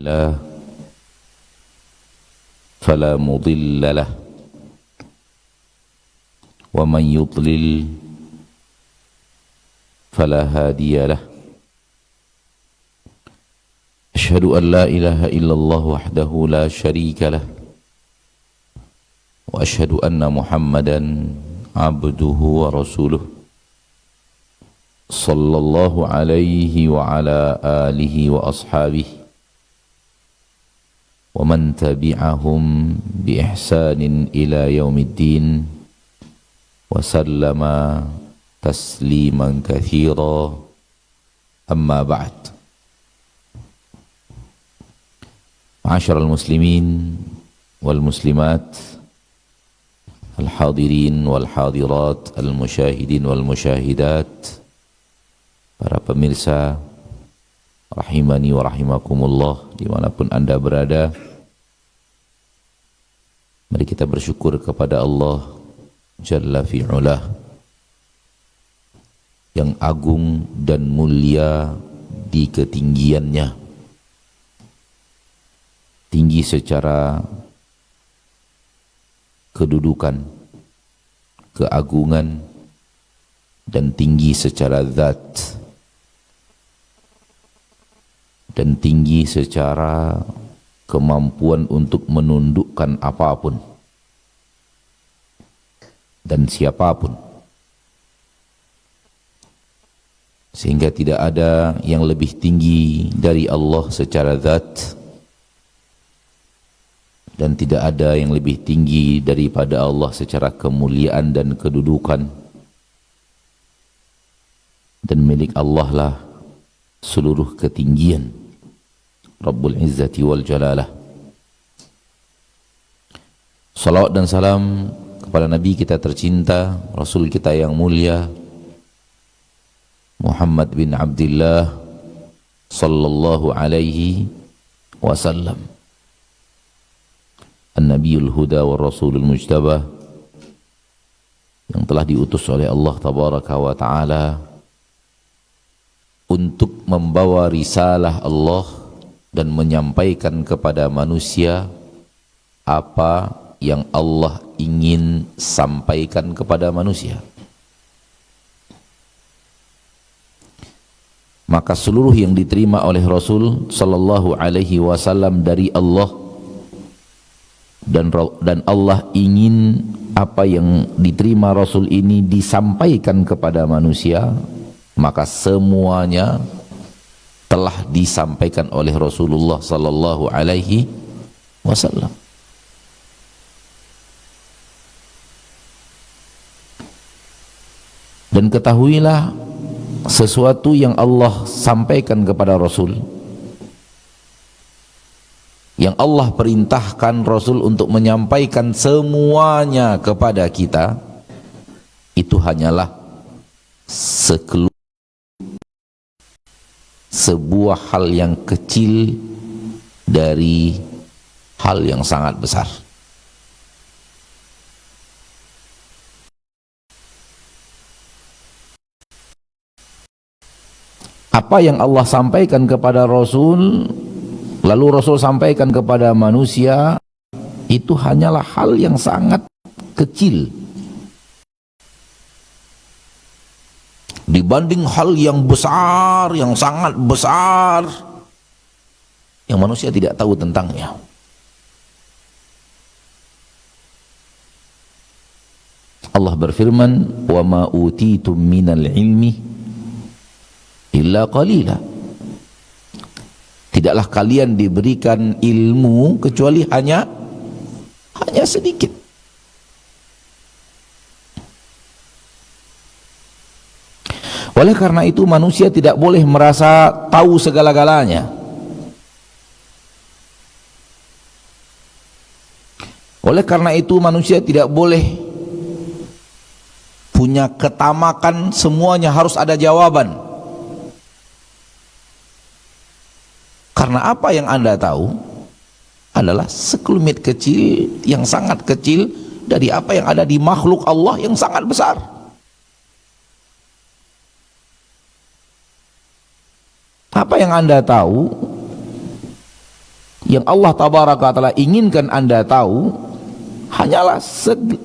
الله فلا مضل له ومن يضلل فلا هادي له أشهد أن لا إله إلا الله وحده لا شريك له وأشهد أن محمدا عبده ورسوله صلى الله عليه وعلى آله وأصحابه ومن تبعهم بإحسان إلى يوم الدين وسلم تسليما كثيرا أما بعد. معاشر المسلمين والمسلمات الحاضرين والحاضرات المشاهدين والمشاهدات, para pemirsa rahimani wa rahimakumullah dimanapun anda berada, mari kita bersyukur kepada Allah Jalla fi'ulah yang agung dan mulia di ketinggiannya, tinggi secara kedudukan, keagungan, dan tinggi secara zat, dan tinggi secara kemampuan untuk menundukkan apapun dan siapapun, sehingga tidak ada yang lebih tinggi dari Allah secara zat, dan tidak ada yang lebih tinggi daripada Allah secara kemuliaan dan kedudukan. Dan milik Allah lah seluruh ketinggian, Rabbul Izzati wal Jalalah. Salawat dan salam kepada Nabi kita tercinta, Rasul kita yang mulia, Muhammad bin Abdullah sallallahu alaihi wasallam, An-Nabiyul Huda wa Rasulul Mujtabah, yang telah diutus oleh Allah Tabaraka wa Ta'ala untuk membawa risalah Allah dan menyampaikan kepada manusia apa yang Allah ingin sampaikan kepada manusia. Maka seluruh yang diterima oleh Rasul sallallahu alaihi wasallam dari Allah, dan Allah ingin apa yang diterima Rasul ini disampaikan kepada manusia, maka semuanya telah disampaikan oleh Rasulullah sallallahu alaihi wasallam. Dan ketahuilah, sesuatu yang Allah sampaikan kepada Rasul, yang Allah perintahkan Rasul untuk menyampaikan semuanya kepada kita, itu hanyalah sebuah hal yang kecil dari hal yang sangat besar. Apa yang Allah sampaikan kepada Rasul, lalu Rasul sampaikan kepada manusia, itu hanyalah hal yang sangat kecil dibanding hal yang besar, yang sangat besar, yang manusia tidak tahu tentangnya. Allah berfirman, "Wa ma utitum minal ilmi illa qalila." Tidaklah kalian diberikan ilmu kecuali hanya sedikit. Oleh karena itu manusia tidak boleh merasa tahu segala-galanya. Oleh karena itu manusia tidak boleh punya ketamakan semuanya harus ada jawaban. Karena apa yang Anda tahu adalah sekelumit kecil, yang sangat kecil dari apa yang ada di makhluk Allah yang sangat besar. Apa yang Anda tahu Yang Allah tabaraka wa taala inginkan Anda tahu hanyalah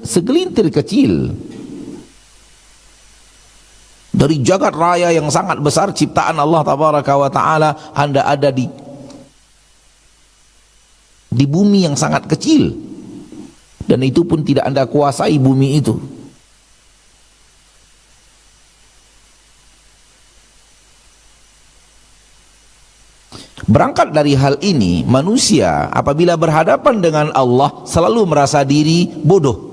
segelintir kecil dari jagat raya yang sangat besar ciptaan Allah tabaraka wa taala. Anda ada di bumi yang sangat kecil, dan itu pun tidak Anda kuasai bumi itu. Berangkat dari hal ini, manusia apabila berhadapan dengan Allah selalu merasa diri bodoh.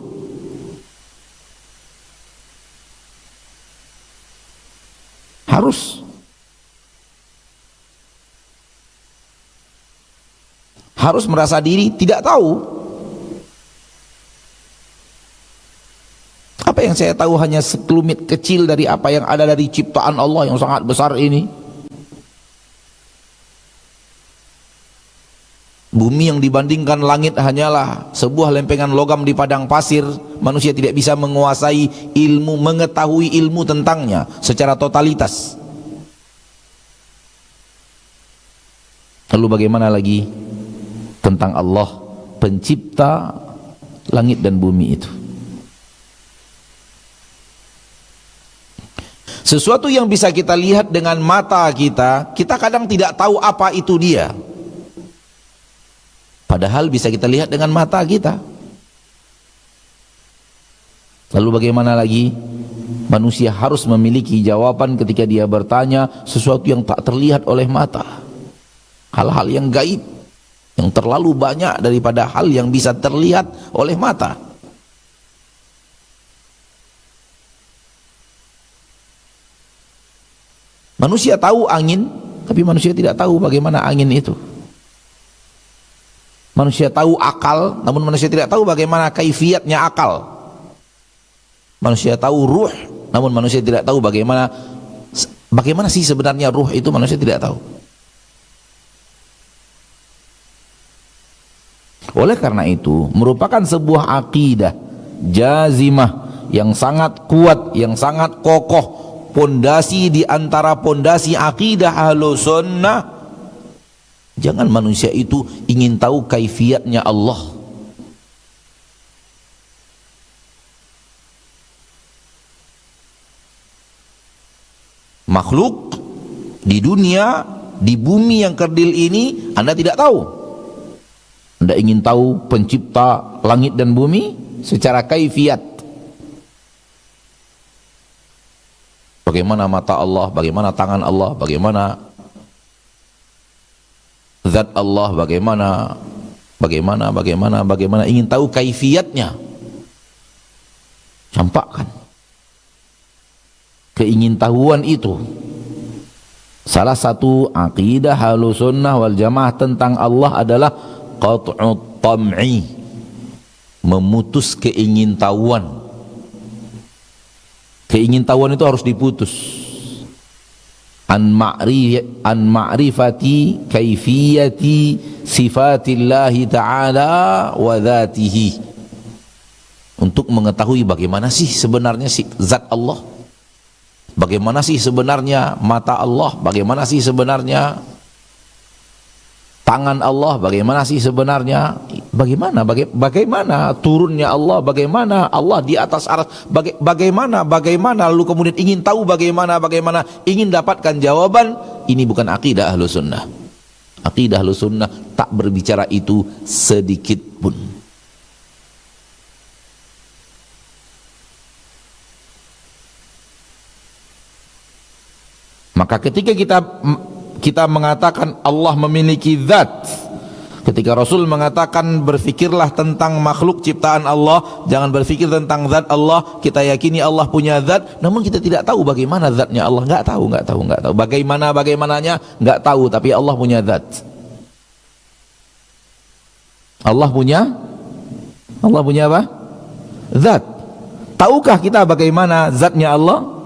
Harus merasa diri tidak tahu. Apa yang saya tahu hanya sekelumit kecil dari apa yang ada dari ciptaan Allah yang sangat besar ini. Bumi yang dibandingkan langit hanyalah sebuah lempengan logam di padang pasir. Manusia tidak bisa menguasai ilmu, mengetahui ilmu tentangnya secara totalitas. Lalu bagaimana lagi tentang Allah pencipta langit dan bumi itu? Sesuatu yang bisa kita lihat dengan mata kita, kita kadang tidak tahu apa itu dia. Padahal bisa kita lihat dengan mata kita. Lalu bagaimana lagi? Manusia harus memiliki jawaban ketika dia bertanya sesuatu yang tak terlihat oleh mata. Hal-hal yang gaib, yang terlalu banyak daripada hal yang bisa terlihat oleh mata. Manusia tahu angin, tapi manusia tidak tahu bagaimana angin itu. Manusia tahu akal, namun manusia tidak tahu bagaimana kaifiatnya akal. Manusia tahu ruh, namun manusia tidak tahu bagaimana sih sebenarnya ruh itu, manusia tidak tahu. Oleh karena itu, merupakan sebuah akidah jazimah yang sangat kuat, yang sangat kokoh, pondasi di antara pondasi akidah Ahlus Sunnah. Jangan manusia itu ingin tahu kaifiatnya Allah. Makhluk di dunia, di bumi yang kerdil ini Anda tidak tahu. Anda ingin tahu pencipta langit dan bumi secara kaifiat. Bagaimana mata Allah, bagaimana tangan Allah, bagaimana zat Allah, bagaimana ingin tahu kaifiatnya. Campakkan keingintahuan itu. Salah satu akidah Ahlus Sunnah wal Jamaah tentang Allah adalah qat'ut tam'i, memutus keingintahuan. Keingintahuan itu harus diputus. An ma'rifati kaifiyati sifatillahi ta'ala wa dhatihi, untuk mengetahui bagaimana sih sebenarnya zat Allah, bagaimana sih sebenarnya mata Allah, bagaimana sih sebenarnya tangan Allah, bagaimana sih sebenarnya bagaimana turunnya Allah, bagaimana Allah di atas arsy, bagaimana lalu kemudian ingin tahu bagaimana ingin dapatkan jawaban. Ini bukan akidah Ahlus Sunnah. Akidah Ahlus Sunnah tak berbicara itu sedikit pun. Maka ketika kita mengatakan Allah memiliki zat, ketika Rasul mengatakan berfikirlah tentang makhluk ciptaan Allah, jangan berfikir tentang zat Allah. Kita yakini Allah punya zat, namun kita tidak tahu bagaimana zatnya Allah. Nggak tahu. Bagaimananya nggak tahu, tapi Allah punya zat. Allah punya apa? Zat. Tahukah kita bagaimana zatnya Allah?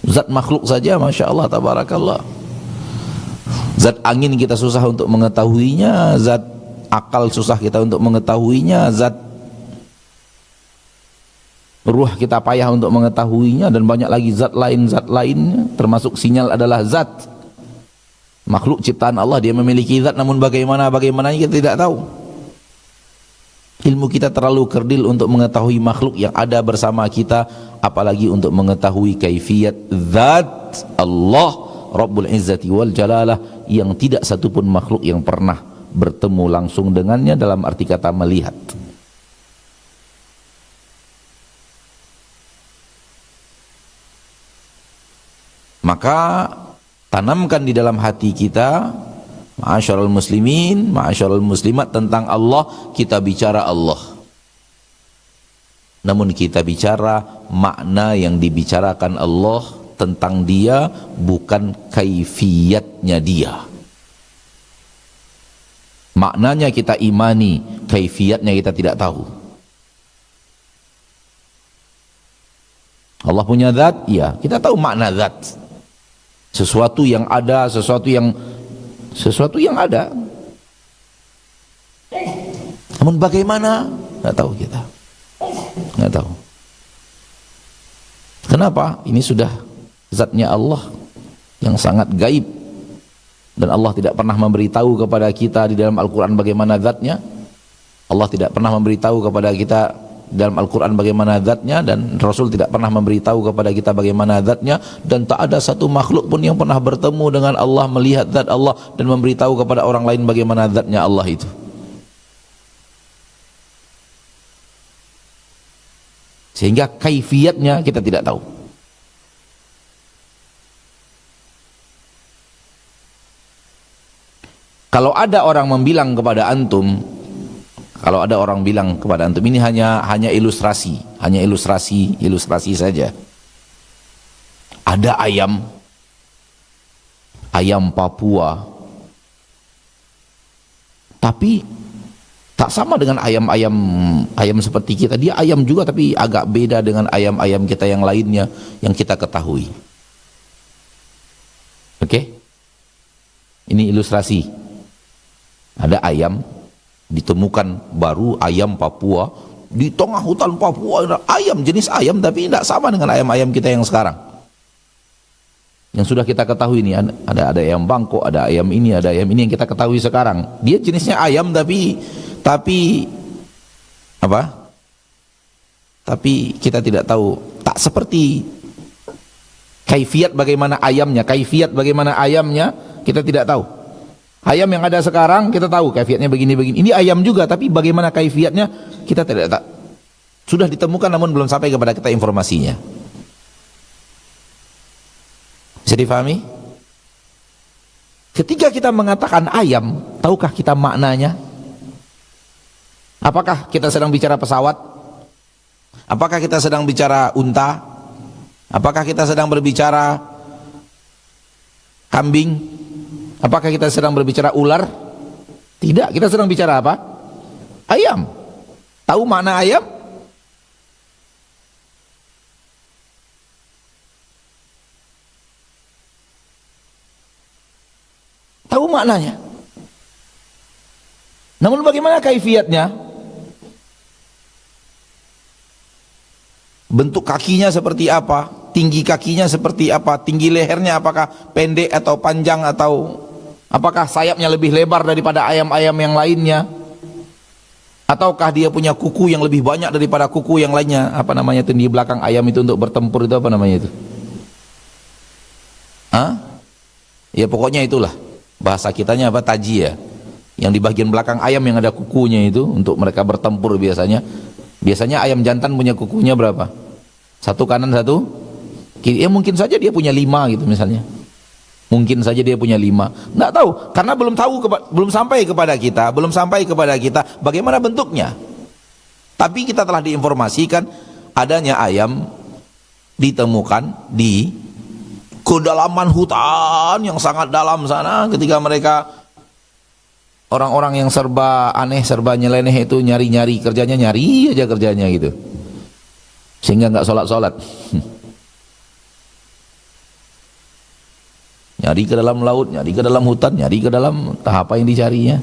Zat makhluk saja, Masya Allah, tabarakallah. Zat angin kita susah untuk mengetahuinya, zat akal susah kita untuk mengetahuinya, zat ruh kita payah untuk mengetahuinya, dan banyak lagi zat lainnya, termasuk sinyal adalah zat. Makhluk ciptaan Allah, dia memiliki zat, namun bagaimananya kita tidak tahu. Ilmu kita terlalu kerdil untuk mengetahui makhluk yang ada bersama kita, apalagi untuk mengetahui kaifiyat zat Allah Rabbul Izzati wal Jalalah, yang tidak satupun makhluk yang pernah bertemu langsung dengannya dalam arti kata melihat. Maka tanamkan di dalam hati kita, ma'asyarul muslimin, ma'asyarul muslimat, tentang Allah. Kita bicara Allah, namun kita bicara makna yang dibicarakan Allah tentang dia, bukan kaifiyatnya dia. Maknanya kita imani, kaifiyatnya kita tidak tahu. Allah punya zat, iya, kita tahu makna zat. Sesuatu yang ada, sesuatu yang ada. Namun bagaimana? Nggak tahu kita. Nggak tahu. Kenapa? Ini sudah zatnya Allah yang sangat gaib, dan Allah tidak pernah memberitahu kepada kita di dalam Al-Quran bagaimana zatnya. Allah tidak pernah memberitahu kepada kita dalam Al-Quran bagaimana zatnya, dan Rasul tidak pernah memberitahu kepada kita bagaimana zatnya, dan tak ada satu makhluk pun yang pernah bertemu dengan Allah, melihat zat Allah dan memberitahu kepada orang lain bagaimana zatnya Allah itu. Sehingga kaifiyatnya kita tidak tahu. Kalau ada orang membilang kepada antum, kalau ada orang bilang kepada antum, ini hanya ilustrasi saja. Ada ayam Papua, tapi tak sama dengan ayam seperti kita. Dia ayam juga, tapi agak beda dengan ayam-ayam kita yang lainnya yang kita ketahui. Oke? Ini ilustrasi. Ada ayam ditemukan baru, ayam Papua di tengah hutan Papua, ayam, jenis ayam, tapi tidak sama dengan ayam-ayam kita yang sekarang, yang sudah kita ketahui. Ini ada ayam Bangkok, ada ayam ini yang kita ketahui sekarang. Dia jenisnya ayam, tapi apa? Tapi kita tidak tahu, tak seperti kaifiyat bagaimana ayamnya kita tidak tahu. Ayam yang ada sekarang kita tahu kaifiatnya begini. Ini ayam juga, tapi bagaimana kaifiatnya kita tidak tahu. Sudah ditemukan namun belum sampai kepada kita informasinya. Bisa difahami? Ketika kita mengatakan ayam, tahukah kita maknanya? Apakah kita sedang bicara pesawat? Apakah kita sedang bicara unta? Apakah kita sedang berbicara kambing? Apakah kita sedang berbicara ular? Tidak, kita sedang bicara apa? Ayam. Tahu makna ayam? Tahu maknanya. Namun bagaimana kaifiatnya? Bentuk kakinya seperti apa? Tinggi kakinya seperti apa? Tinggi lehernya apakah pendek atau panjang, atau apakah sayapnya lebih lebar daripada ayam-ayam yang lainnya? Ataukah dia punya kuku yang lebih banyak daripada kuku yang lainnya? Apa namanya itu di belakang ayam itu untuk bertempur itu, apa namanya itu? Ya pokoknya itulah. Bahasa kitanya apa? Taji ya. Yang di bagian belakang ayam yang ada kukunya itu untuk mereka bertempur biasanya. Biasanya ayam jantan punya kukunya berapa? Satu kanan, satu kiri. Ya mungkin saja dia punya 5 gitu misalnya. Mungkin saja dia punya 5, nggak tahu, karena belum sampai kepada kita bagaimana bentuknya. Tapi kita telah diinformasikan adanya ayam ditemukan di kedalaman hutan yang sangat dalam sana, ketika mereka orang-orang yang serba aneh, serba nyeleneh itu nyari kerjanya gitu, sehingga nggak sholat. Nyari ke dalam laut, nyari ke dalam hutan, nyari ke dalam apa yang dicarinya.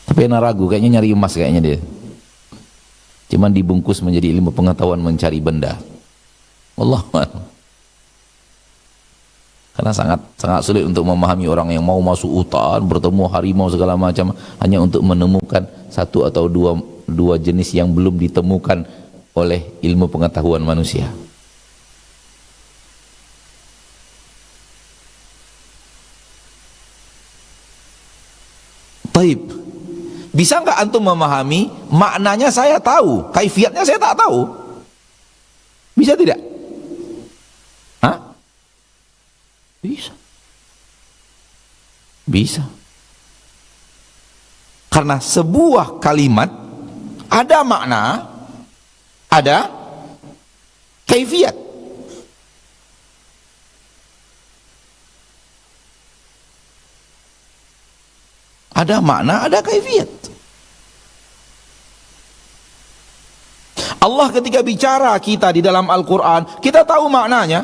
Tapi enak ragu, kayaknya nyari emas kayaknya dia. Cuman dibungkus menjadi ilmu pengetahuan mencari benda. Allah. Karena sangat sulit untuk memahami orang yang mau masuk hutan, bertemu harimau segala macam hanya untuk menemukan satu atau dua jenis yang belum ditemukan oleh ilmu pengetahuan manusia. Taib. Bisa nggak antum memahami? Maknanya saya tahu, kaifiatnya saya tak tahu. Bisa tidak? Hah? Bisa. Bisa. Karena sebuah kalimat ada makna, ada kaifiat. Ada makna, ada kaifiat. Allah ketika bicara kita di dalam Al-Quran, kita tahu maknanya.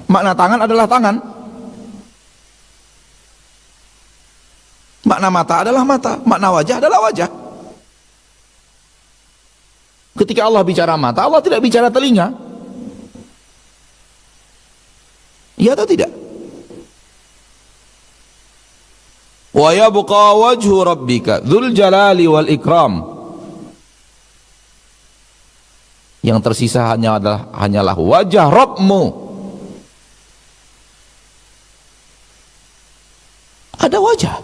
Makna tangan adalah tangan. Makna mata adalah mata. Makna wajah adalah wajah. Ketika Allah bicara mata, Allah tidak bicara telinga. Iya atau tidak? Wa yabqa wajhu rabbika dzul jalali wal ikram. Yang tersisa hanyalah wajah Rabbmu. Ada wajah.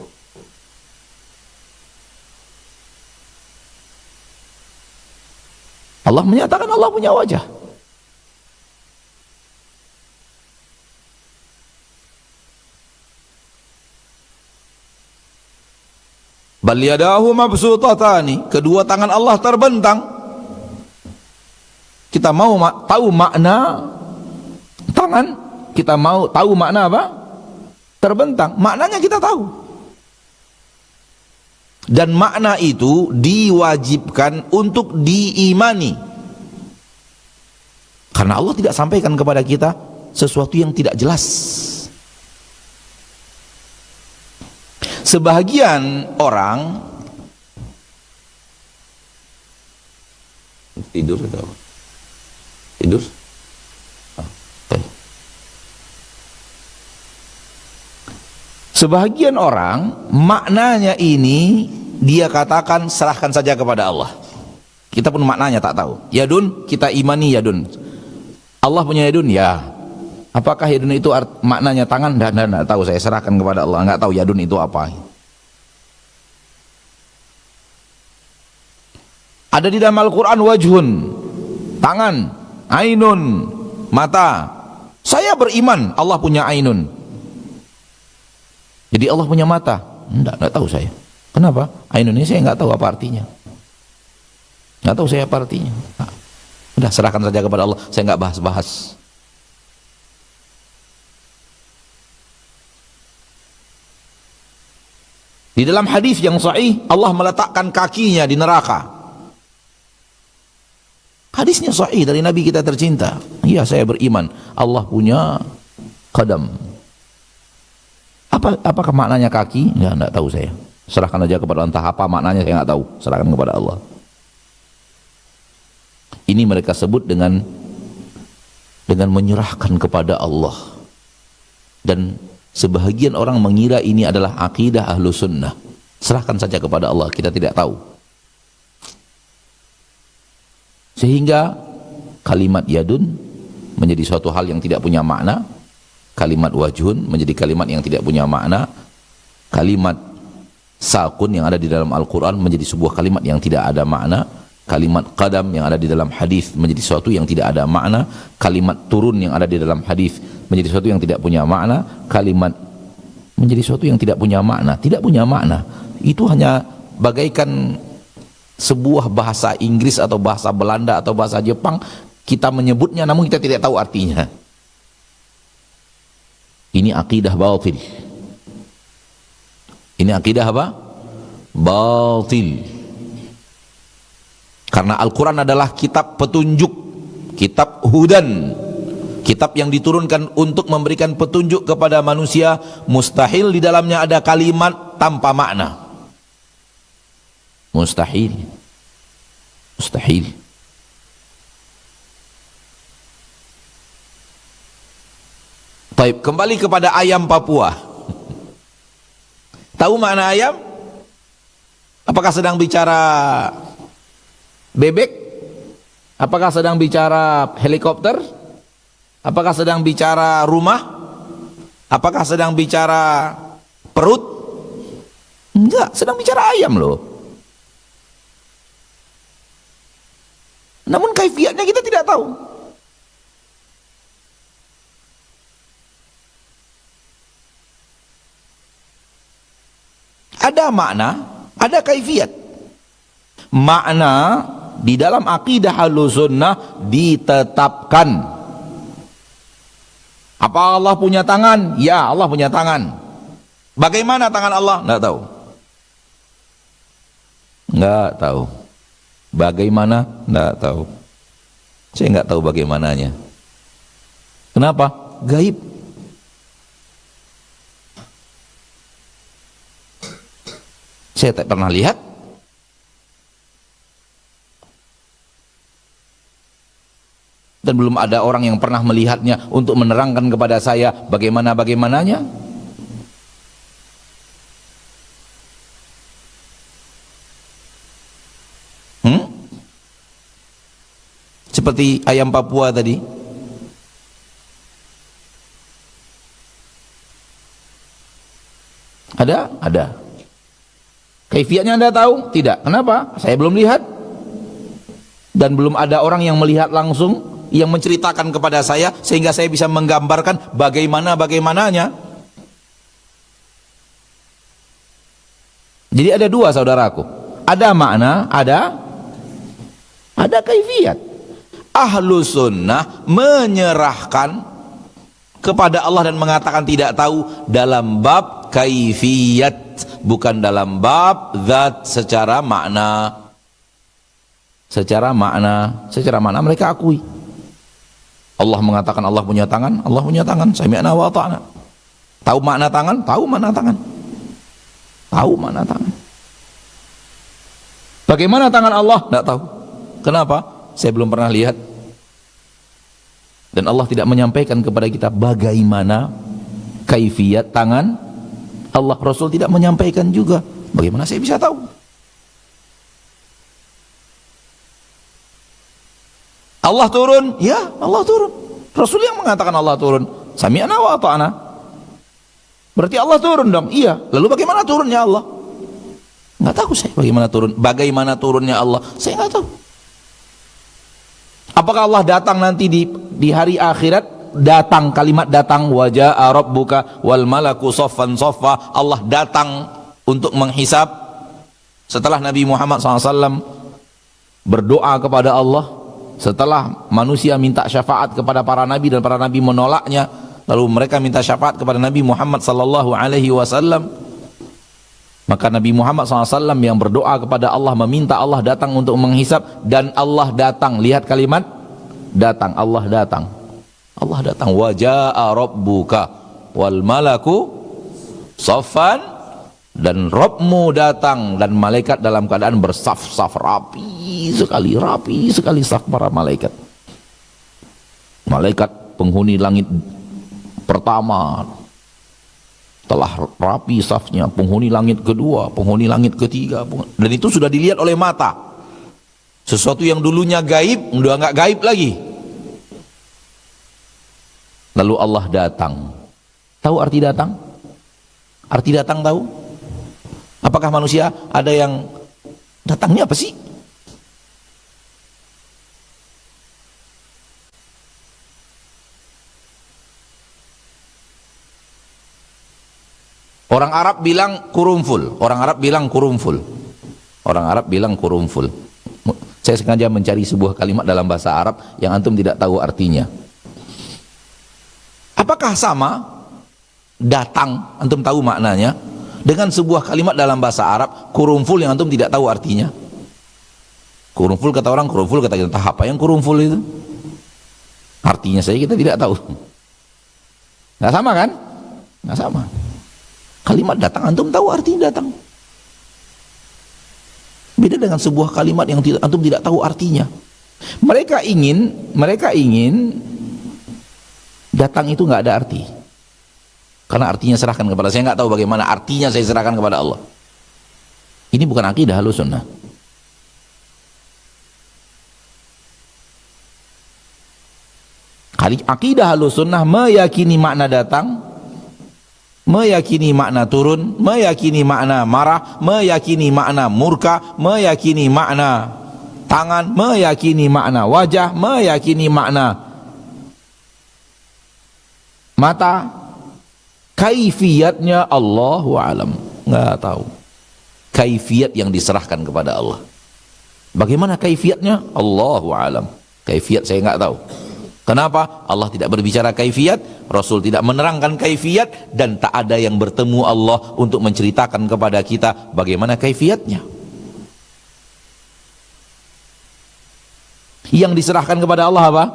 Allah menyatakan Allah punya wajah. Bal yadahu mabsutatani, kedua tangan Allah terbentang. Kita mau tahu makna tangan, kita mau tahu makna apa? Terbentang. Maknanya kita tahu. Dan makna itu diwajibkan untuk diimani. Karena Allah tidak sampaikan kepada kita sesuatu yang tidak jelas. Sebahagian orang tidur atau tidur? Sebahagian orang maknanya ini dia katakan serahkan saja kepada Allah. Kita pun maknanya tak tahu. Yadun, kita imani yadun. Allah punya yadun, ya. Apakah yadun itu maknanya tangan? Tidak tahu, saya serahkan kepada Allah. Enggak tahu yadun itu apa. Ada di dalam Al-Quran wajhun, tangan, ainun, mata. Saya beriman Allah punya ainun. Jadi Allah punya mata? Enggak tahu saya. Kenapa? Ainun ini saya enggak tahu apa artinya. Enggak tahu saya apa artinya. Nah, udah serahkan saja kepada Allah. Saya enggak bahas-bahas. Di dalam hadis yang sahih, Allah meletakkan kakinya di neraka. Hadisnya sahih dari Nabi kita tercinta. Iya, saya beriman Allah punya qadam. Apakah maknanya kaki? Ya, enggak tahu saya. Serahkan aja kepada Allah. Entah apa maknanya saya enggak tahu. Serahkan kepada Allah. Ini mereka sebut dengan menyerahkan kepada Allah. Dan sebahagian orang mengira ini adalah akidah ahlu sunnah. Serahkan saja kepada Allah, kita tidak tahu. Sehingga kalimat yadun menjadi suatu hal yang tidak punya makna. Kalimat wajhun menjadi kalimat yang tidak punya makna. Kalimat sakun yang ada di dalam Al-Quran menjadi sebuah kalimat yang tidak ada makna. Kalimat qadam yang ada di dalam hadis menjadi sesuatu yang tidak ada makna. Kalimat turun yang ada di dalam hadis menjadi sesuatu yang tidak punya makna. Kalimat menjadi sesuatu yang tidak punya makna. Tidak punya makna. Itu hanya bagaikan sebuah bahasa Inggris atau bahasa Belanda atau bahasa Jepang, kita menyebutnya namun kita tidak tahu artinya. Ini akidah batil. Ini akidah apa? Batil. Karena Al-Quran adalah kitab petunjuk, kitab hudan, kitab yang diturunkan untuk memberikan petunjuk kepada manusia. Mustahil di dalamnya ada kalimat tanpa makna. Mustahil. Mustahil. Baik, kembali kepada ayam Papua. Tahu makna ayam? Apakah sedang bicara bebek? Apakah sedang bicara helikopter? Apakah sedang bicara rumah? Apakah sedang bicara perut? Enggak, sedang bicara ayam loh. Namun kaifiatnya kita tidak tahu. Ada makna, ada kaifiat. Makna di dalam akidah Ahlussunnah ditetapkan. Apa Allah punya tangan? Ya, Allah punya tangan. Bagaimana tangan Allah? Enggak tahu. Enggak tahu. Bagaimana? Enggak tahu. Saya enggak tahu bagaimananya. Kenapa? Gaib. Saya tak pernah lihat. Dan belum ada orang yang pernah melihatnya untuk menerangkan kepada saya bagaimana-bagaimananya. Seperti ayam Papua tadi. Ada. Kaifiatnya Anda tahu? Tidak. Kenapa? Saya belum lihat. Dan belum ada orang yang melihat langsung, yang menceritakan kepada saya, sehingga saya bisa menggambarkan bagaimananya. Jadi ada dua, saudaraku. Ada makna, ada kaifiat. Ahlussunnah menyerahkan kepada Allah dan mengatakan tidak tahu dalam bab kaifiyat, bukan dalam bab zat secara makna. Secara makna mereka akui. Allah mengatakan Allah punya tangan, Allah punya tangan. Sami'na wa ata'na. Tahu makna tangan? Tahu makna tangan. Tahu makna tangan. Bagaimana tangan Allah? Tidak tahu. Kenapa? Saya belum pernah lihat. Dan Allah tidak menyampaikan kepada kita bagaimana kaifiyat tangan Allah. Rasul tidak menyampaikan juga. Bagaimana saya bisa tahu? Allah turun? Ya, Allah turun. Rasul yang mengatakan Allah turun. Sami'na wa ata'na. Berarti Allah turun dong? Iya. Lalu bagaimana turunnya Allah? Nggak tahu saya bagaimana turun. Bagaimana turunnya Allah? Saya nggak tahu. Apakah Allah datang nanti di hari akhirat? Datang, kalimat datang, waja'a rabbuka wal malaku soffan soffa. Allah datang untuk menghisab. Setelah Nabi Muhammad SAW berdoa kepada Allah, setelah manusia minta syafaat kepada para nabi dan para nabi menolaknya, lalu mereka minta syafaat kepada Nabi Muhammad SAW, maka Nabi Muhammad SAW yang berdoa kepada Allah, meminta Allah datang untuk menghisab, dan Allah datang. Lihat kalimat datang. Allah datang. Allah datang. Waja'a rabbuka wal malaku soffan, dan Rabbmu datang dan malaikat dalam keadaan bersaf-saf, rapi sekali saf para malaikat. Malaikat penghuni langit pertama telah rapi safnya, penghuni langit kedua, penghuni langit ketiga, dan itu sudah dilihat oleh mata. Sesuatu yang dulunya gaib udah nggak gaib lagi. Lalu Allah datang. Tahu arti datang? Arti datang tahu? Apakah manusia ada yang datangnya apa sih? Orang Arab bilang kurumful. Orang Arab bilang kurumful. Orang Arab bilang kurumful. Saya sengaja mencari sebuah kalimat dalam bahasa Arab yang antum tidak tahu artinya. Apakah sama datang, antum tahu maknanya, dengan sebuah kalimat dalam bahasa Arab kurumful yang antum tidak tahu artinya? Kurumful kata orang, kurumful kata kita. Entah apa yang kurumful itu? Artinya saya kita tidak tahu. Nggak sama kan? Nggak sama. Kalimat datang, antum tahu artinya datang. Beda dengan sebuah kalimat yang antum tidak tahu artinya. Mereka ingin datang itu nggak ada arti. Karena artinya serahkan kepada saya, nggak tahu bagaimana artinya saya serahkan kepada Allah. Ini bukan akidah Ahlussunnah. Akidah Ahlussunnah meyakini makna datang, meyakini makna turun, meyakini makna marah, meyakini makna murka, meyakini makna tangan, meyakini makna wajah, meyakini makna mata. Kaifiyatnya Allahu alam, nggak tahu. Kaifiyat yang diserahkan kepada Allah. Bagaimana kaifiyatnya? Allahu alam. Kaifiyat saya nggak tahu. Kenapa? Allah tidak berbicara kaifiyat, Rasul tidak menerangkan kaifiyat, dan tak ada yang bertemu Allah untuk menceritakan kepada kita bagaimana kaifiyatnya. Yang diserahkan kepada Allah apa?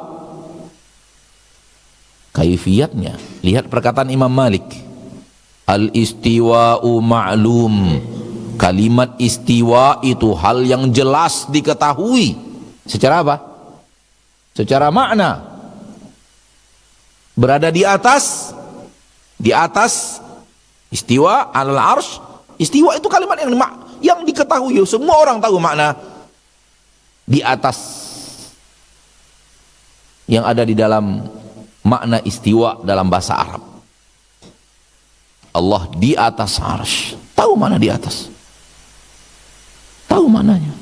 Kaifiyatnya. Lihat perkataan Imam Malik, al-istiwa'u ma'lum. Kalimat istiwa itu hal yang jelas diketahui. Secara apa? Secara makna. Berada di atas istiwa alal arsh. Istiwa itu kalimat yang diketahui, semua orang tahu makna di atas. Yang ada di dalam makna istiwa dalam bahasa Arab. Allah di atas arsh. Tahu mana di atas? Tahu mananya.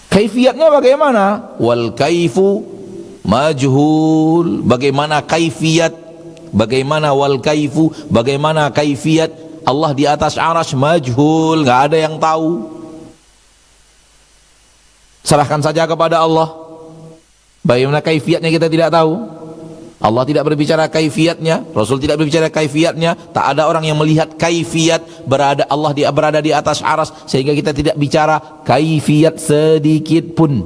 Kaifiyatnya bagaimana? Wal kaifu majhul. Bagaimana kaifiyat? Bagaimana wal kaifu? Bagaimana kaifiyat Allah di atas arsh? Majhul, nggak ada yang tahu. Serahkan saja kepada Allah. Bagaimana kaifiatnya kita tidak tahu. Allah tidak berbicara kaifiatnya, Rasul tidak berbicara kaifiatnya, tak ada orang yang melihat kaifiat Allah berada di atas aras, sehingga kita tidak bicara kaifiat sedikit pun.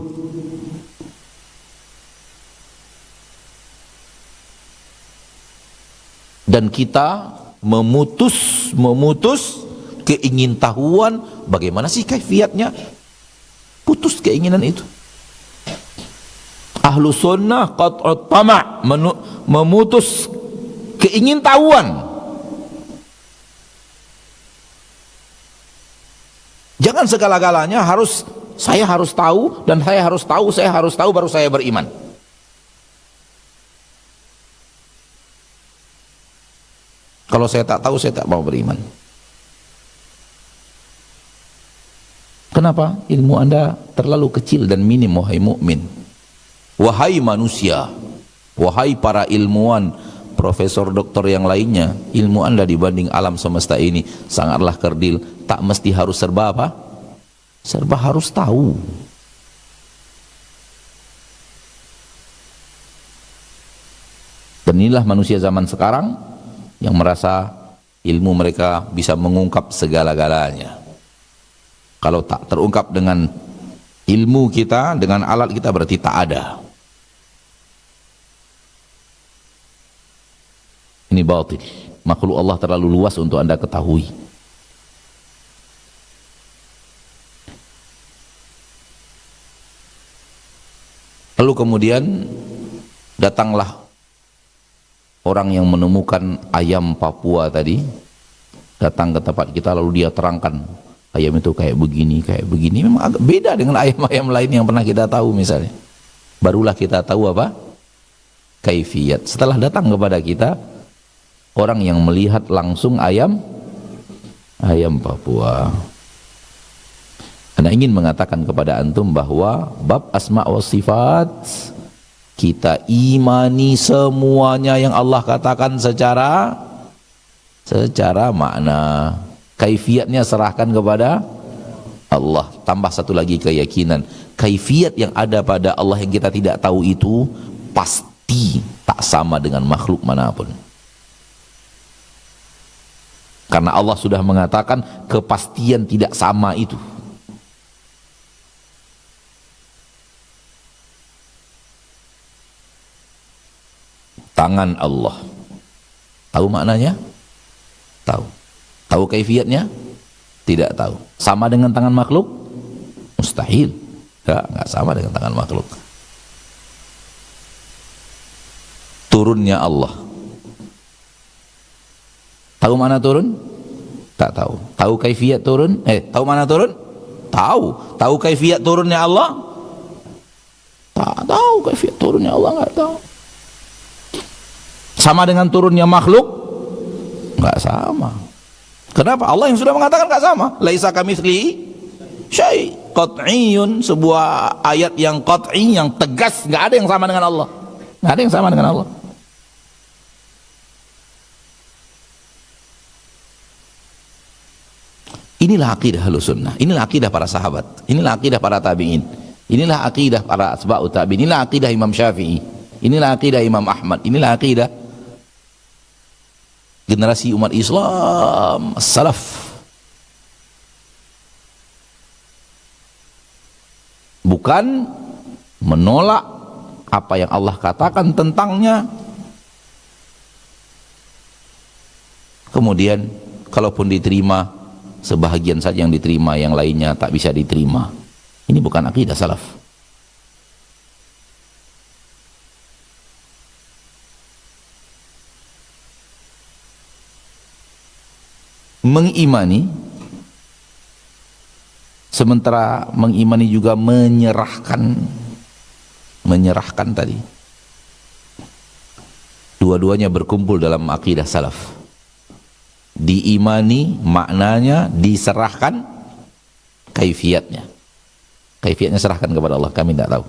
Dan kita memutus keingintahuan bagaimana sih kaifiatnya, putus keinginan itu. Ahlussunnah qat'ut tama', memutus keingintahuan. Jangan segala-galanya saya harus tahu, dan saya harus tahu baru saya beriman. Kalau saya tak tahu, saya tak mau beriman. Kenapa? Ilmu Anda terlalu kecil dan minim, wahai mukmin. Wahai manusia, wahai para ilmuwan, profesor, doktor yang lainnya, ilmu Anda dibanding alam semesta ini sangatlah kerdil. Tak mesti harus serba apa? Serba harus tahu. Dan inilah manusia zaman sekarang yang merasa ilmu mereka bisa mengungkap segala-galanya. Kalau tak terungkap dengan ilmu kita, dengan alat kita, berarti tak ada. Ini batil. Makhluk Allah terlalu luas untuk Anda ketahui. Lalu kemudian datanglah orang yang menemukan ayam Papua tadi, datang ke tempat kita, lalu dia terangkan ayam itu kayak begini. Memang agak beda dengan ayam-ayam lain yang pernah kita tahu misalnya. Barulah kita tahu apa? Kaifiyat. Setelah datang kepada kita orang yang melihat langsung ayam Papua. Karena ingin mengatakan kepada antum bahwa bab asma wa sifat kita imani semuanya yang Allah katakan secara makna. Kaifiatnya serahkan kepada Allah. Tambah satu lagi keyakinan, kaifiat yang ada pada Allah yang kita tidak tahu itu pasti tak sama dengan makhluk manapun. Karena Allah sudah mengatakan kepastian tidak sama itu. Tangan Allah, tahu maknanya? Tahu. Tahu kaifiatnya? Tidak tahu. Sama dengan tangan makhluk? Mustahil. Enggak sama dengan tangan makhluk. Turunnya Allah, Tahu mana turun? Tak tahu. Tahu kaifiyat turun? Tahu mana turun? Tahu. Tahu kaifiyat turunnya Allah? Tak tahu kaifiyat turunnya Allah, enggak tahu. Sama dengan turunnya makhluk? Enggak sama. Kenapa? Allah yang sudah mengatakan enggak sama. Laisa kamitslihi syai'. Qat'iyyun, sebuah ayat yang qat'i, yang tegas, enggak ada yang sama dengan Allah. Enggak ada yang sama dengan Allah. Inilah akidah Ahlussunnah, inilah akidah para sahabat, inilah akidah para tabi'in, inilah akidah para asba'ut tabi'in, inilah akidah Imam Syafi'i, inilah akidah Imam Ahmad, inilah akidah generasi umat Islam salaf. Bukan menolak apa yang Allah katakan tentangnya, kemudian kalaupun diterima sebahagian saja yang diterima, yang lainnya tak bisa diterima. Ini bukan akidah salaf. Mengimani, sementara mengimani juga menyerahkan tadi. Dua-duanya berkumpul dalam akidah salaf. Diimani maknanya, diserahkan kaifiyatnya. Kaifiyatnya serahkan kepada Allah, kami tidak tahu.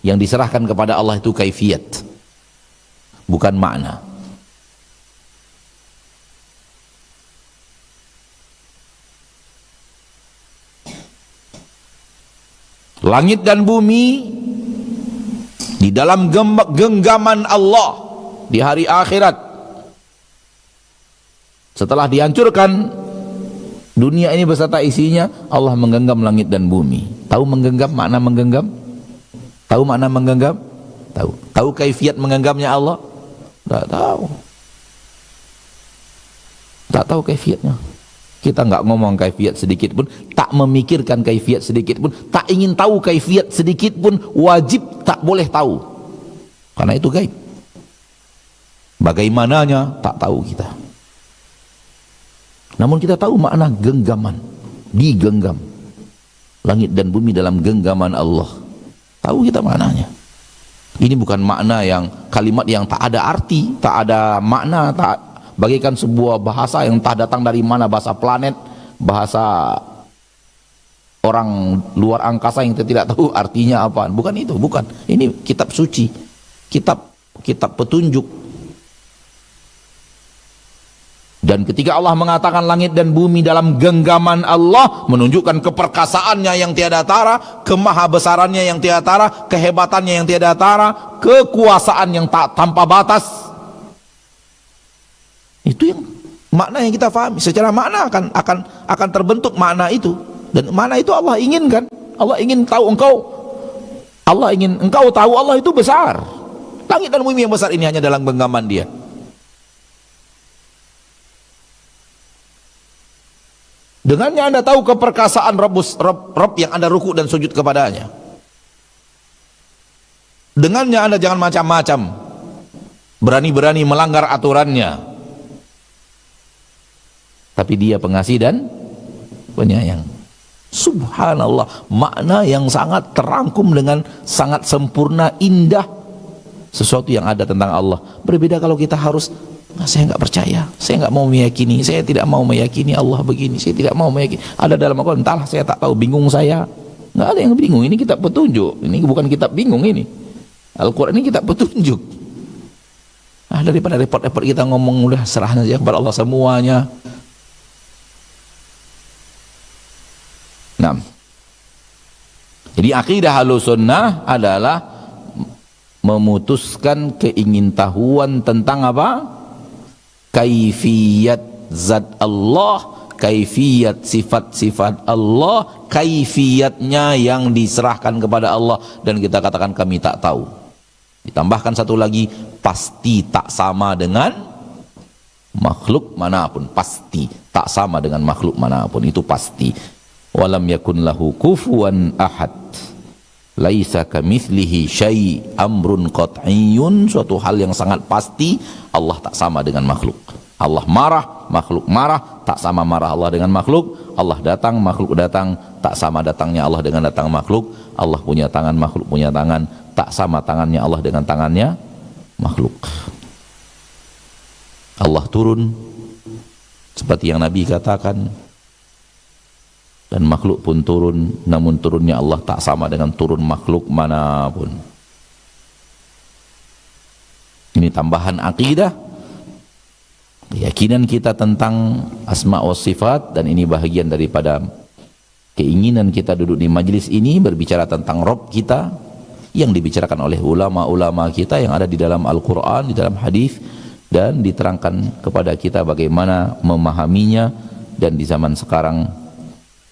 Yang diserahkan kepada Allah itu kaifiyat, bukan makna. Langit dan bumi di dalam genggaman Allah di hari akhirat. Setelah dihancurkan dunia ini beserta isinya, Allah menggenggam langit dan bumi. Tahu menggenggam, makna menggenggam? Tahu makna menggenggam? Tahu. Tahu kaifiyat menggenggamnya Allah? Tak tahu. Tak tahu kaifiatnya. Kita nggak ngomong kaifiat sedikit pun, tak memikirkan kaifiat sedikit pun, tak ingin tahu kaifiat sedikit pun, wajib tak boleh tahu. Karena itu gaib. Bagaimananya tak tahu kita. Namun kita tahu makna genggaman, digenggam langit dan bumi dalam genggaman Allah. Tahu kita maknanya. Ini bukan makna yang kalimat yang tak ada arti, tak ada makna, tak bagaikan sebuah bahasa yang tak datang dari mana, bahasa planet, bahasa orang luar angkasa yang kita tidak tahu artinya apa. Bukan itu, bukan. Ini kitab suci, kitab petunjuk. Dan ketika Allah mengatakan langit dan bumi dalam genggaman Allah, menunjukkan keperkasaannya yang tiada tara, kemahabesarannya yang tiada tara, kehebatannya yang tiada tara, kekuasaan yang tak tanpa batas. Itu yang makna yang kita pahami. Secara makna akan terbentuk makna itu, dan makna itu Allah inginkan. Allah ingin tahu engkau, Allah ingin engkau tahu Allah itu besar. Langit dan bumi yang besar ini hanya dalam genggaman Dia. Dengannya Anda tahu keperkasaan Rabb yang Anda ruku dan sujud kepadanya. Dengannya Anda jangan macam-macam, berani-berani melanggar aturannya. Tapi Dia pengasih dan penyayang. Subhanallah, makna yang sangat terangkum dengan sangat sempurna, indah. Sesuatu yang ada tentang Allah. Berbeda kalau kita harus, saya nggak percaya, saya nggak mau meyakini, saya tidak mau meyakini Allah begini, saya tidak mau meyakini. Ada dalam Al-Quran, entahlah saya tak tahu, bingung saya. Nggak ada yang bingung, ini kitab petunjuk, ini bukan kitab bingung ini. Al-Quran ini kitab petunjuk. Nah, daripada repot-repot kita ngomong, udah serah saja kepada Allah semuanya. Nah, jadi akidah Ahlussunnah adalah memutuskan keingintahuan tentang apa? Kaifiyat zat Allah, kaifiyat sifat-sifat Allah, kaifiyatnya yang diserahkan kepada Allah, dan kita katakan kami tak tahu. Ditambahkan satu lagi, pasti tak sama dengan makhluk manapun, pasti tak sama dengan makhluk manapun, itu pasti. Walam yakun lahu kufuwan ahad, laisa kamitslihi syai', amrun qat'iyyun, suatu hal yang sangat pasti, Allah tak sama dengan makhluk. Allah marah, makhluk marah, tak sama marah Allah dengan makhluk. Allah datang, makhluk datang, tak sama datangnya Allah dengan datang makhluk. Allah punya tangan, makhluk punya tangan, tak sama tangannya Allah dengan tangannya makhluk. Allah turun seperti yang Nabi katakan, dan makhluk pun turun, namun turunnya Allah tak sama dengan turun makhluk manapun. Ini tambahan akidah, keyakinan kita tentang asma wa sifat, dan ini bahagian daripada keinginan kita duduk di majlis ini berbicara tentang Rabb kita yang dibicarakan oleh ulama-ulama kita yang ada di dalam Al-Quran, di dalam hadis, dan diterangkan kepada kita bagaimana memahaminya. Dan di zaman sekarang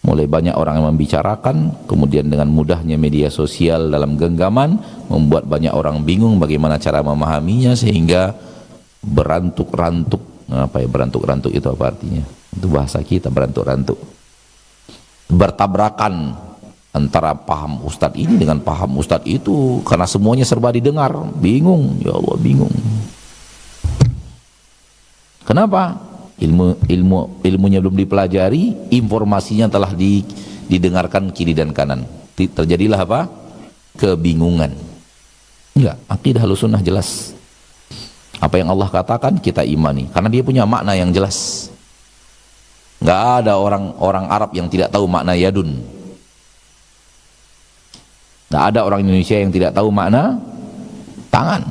mulai banyak orang yang membicarakan, kemudian dengan mudahnya media sosial dalam genggaman membuat banyak orang bingung bagaimana cara memahaminya, sehingga berantuk-rantuk. Apa ya berantuk-rantuk itu, apa artinya? Itu bahasa kita, berantuk-rantuk, bertabrakan antara paham ustadz ini dengan paham ustadz itu, karena semuanya serba didengar. Bingung, ya Allah, bingung. Kenapa? Ilmunya belum dipelajari, informasinya telah didengarkan kiri dan kanan. Terjadilah apa? Kebingungan. Enggak, akidah Ahlussunnah jelas. Apa yang Allah katakan kita imani, karena dia punya makna yang jelas. Enggak ada orang Arab yang tidak tahu makna yadun. Enggak ada orang Indonesia yang tidak tahu makna tangan.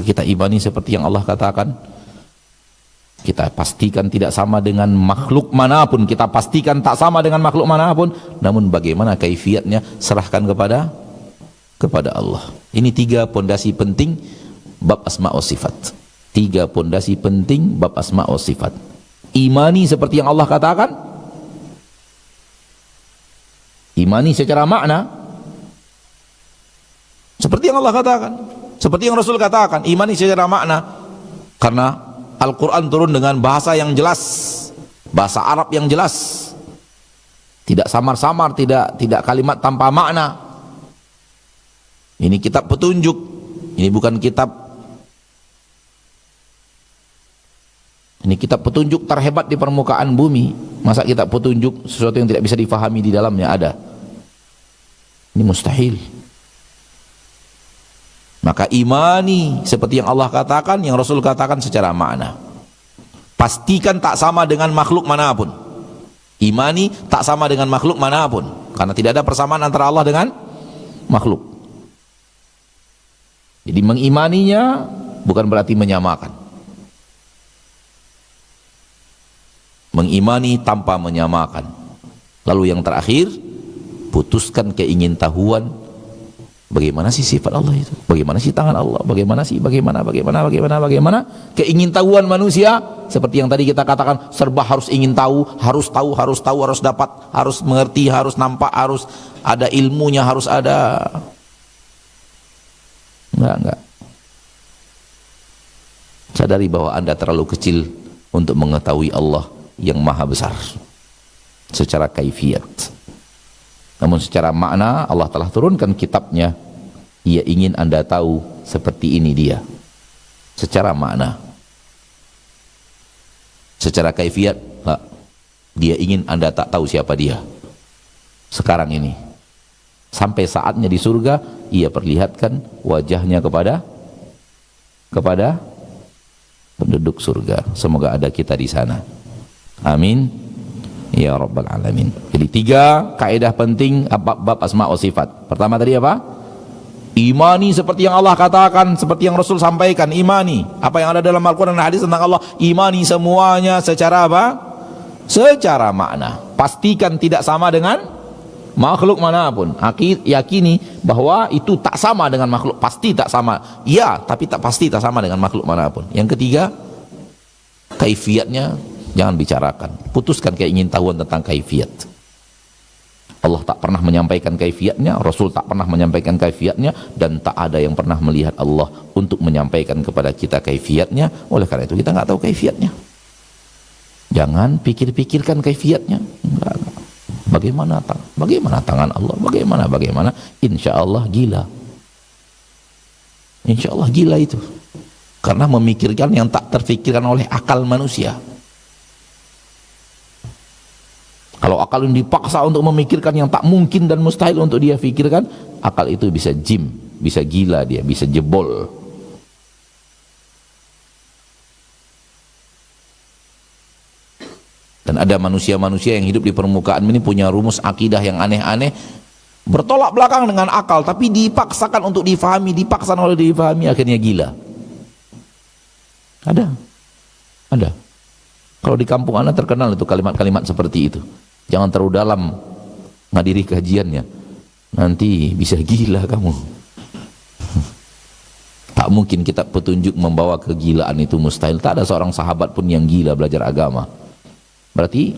Kita imani seperti yang Allah katakan. Kita pastikan tidak sama dengan makhluk manapun. Kita pastikan tak sama dengan makhluk manapun. Namun bagaimana kaifiatnya, serahkan kepada Allah. Ini 3 pondasi penting bab asma wa sifat. 3 pondasi penting bab asma wa sifat. Imani seperti yang Allah katakan. Imani secara makna seperti yang Allah katakan. Seperti yang Rasul katakan, imani secara makna, karena Al-Quran turun dengan bahasa yang jelas, bahasa Arab yang jelas, tidak samar-samar, tidak kalimat tanpa makna. Ini kitab petunjuk, ini bukan kitab, ini kitab petunjuk terhebat di permukaan bumi. Masa kitab petunjuk sesuatu yang tidak bisa difahami di dalamnya ada? Ini mustahil. Maka imani seperti yang Allah katakan, yang Rasul katakan secara makna. Pastikan tak sama dengan makhluk manapun. Imani tak sama dengan makhluk manapun, karena tidak ada persamaan antara Allah dengan makhluk. Jadi mengimaninya bukan berarti menyamakan. Mengimani tanpa menyamakan. Lalu yang terakhir, putuskan keingintahuan. Bagaimana sih sifat Allah itu? Bagaimana sih tangan Allah? Bagaimana keingintahuan manusia? Seperti yang tadi kita katakan, serba harus ingin tahu, harus dapat, harus mengerti, harus nampak, harus ada ilmunya, harus ada. Enggak. Sadari bahwa Anda terlalu kecil untuk mengetahui Allah yang maha besar secara kaifiat. Namun secara makna Allah telah turunkan kitabnya. Ia ingin Anda tahu seperti ini dia. Secara makna. Secara kaifiat, dia ingin Anda tak tahu siapa dia. Sekarang ini. Sampai saatnya di surga, ia perlihatkan wajahnya kepada penduduk surga. Semoga ada kita di sana. Amin. Ya Rabbal Alamin. Jadi 3 kaidah penting bab asma wa sifat. Pertama tadi apa? Imani seperti yang Allah katakan, seperti yang Rasul sampaikan. Imani apa yang ada dalam Al-Quran dan hadis tentang Allah. Imani semuanya secara apa? Secara makna. Pastikan tidak sama dengan makhluk manapun. Yakini bahwa itu tak sama dengan makhluk. Pasti tak sama. Ya, tapi tak pasti tak sama dengan makhluk manapun. Yang ketiga, kaifiatnya jangan bicarakan. Putuskan keingintahuan tentang kaifiat. Allah tak pernah menyampaikan kaifiatnya, Rasul tak pernah menyampaikan kaifiatnya, dan tak ada yang pernah melihat Allah untuk menyampaikan kepada kita kaifiatnya. Oleh karena itu kita nggak tahu kaifiatnya. Jangan pikir-pikirkan kaifiatnya. Enggak. Bagaimana tangan Allah? Bagaimana? Insya Allah gila. Insya Allah gila itu. karena memikirkan yang tak terfikirkan oleh akal manusia. Kalau akal ini dipaksa untuk memikirkan yang tak mungkin dan mustahil untuk dia fikirkan, akal itu bisa jim, bisa gila dia, bisa jebol. Dan ada manusia-manusia yang hidup di permukaan ini punya rumus akidah yang aneh-aneh, bertolak belakang dengan akal, tapi dipaksakan untuk difahami, dipaksakan oleh difahami, akhirnya gila. Ada. Kalau di kampung Anda terkenal itu kalimat-kalimat seperti itu. Jangan terlalu dalam ngadiri kajiannya, nanti bisa gila kamu. Tak mungkin kita petunjuk membawa kegilaan, itu mustahil. Tak ada seorang sahabat pun yang gila belajar agama. Berarti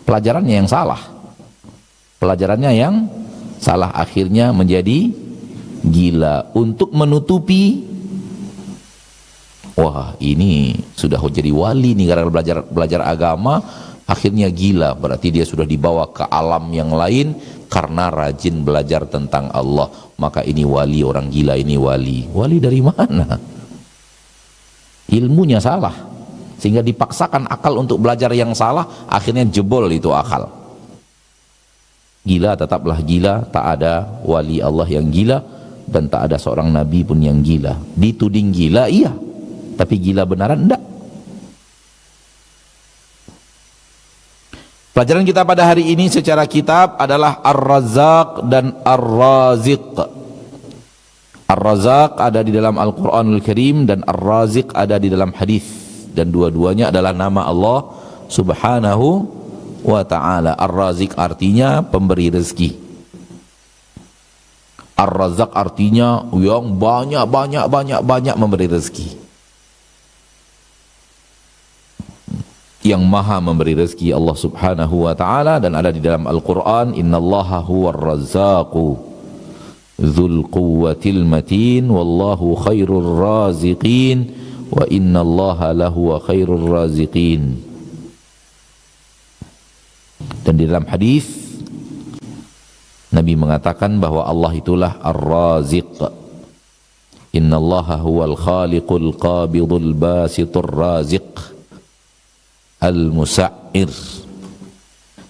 pelajarannya yang salah. Pelajarannya yang salah, akhirnya menjadi gila. Untuk menutupi, wah ini sudah jadi wali nih karena belajar agama, akhirnya gila. Berarti dia sudah dibawa ke alam yang lain karena rajin belajar tentang Allah. Maka ini wali, orang gila ini wali. Wali dari mana? Ilmunya salah, sehingga dipaksakan akal untuk belajar yang salah, akhirnya jebol itu akal. Gila tetaplah gila, tak ada wali Allah yang gila, dan tak ada seorang nabi pun yang gila. Dituding gila iya, tapi gila benaran enggak. Pelajaran kita pada hari ini secara kitab adalah Ar-Razzaq dan Ar-Raziq. Ar-Razzaq ada di dalam Al-Quranul Karim dan Ar-Raziq ada di dalam hadis, dan dua-duanya adalah nama Allah Subhanahu wa ta'ala. Ar-Raziq artinya pemberi rezeki, Ar-Razzaq artinya yang banyak memberi rezeki, yang maha memberi rezeki Allah Subhanahu wa ta'ala. Dan ada di dalam Al-Quran, innallaha huwar razzaqu dzul quwwatil matin wallahu khairur raziqin wa innallaha lahuwa khairur raziqin. Dan di dalam hadis Nabi mengatakan bahwa Allah itulah Ar-Raziq. Innallaha huwal khaliqul qabidul basitur raziq Al-Musa'ir.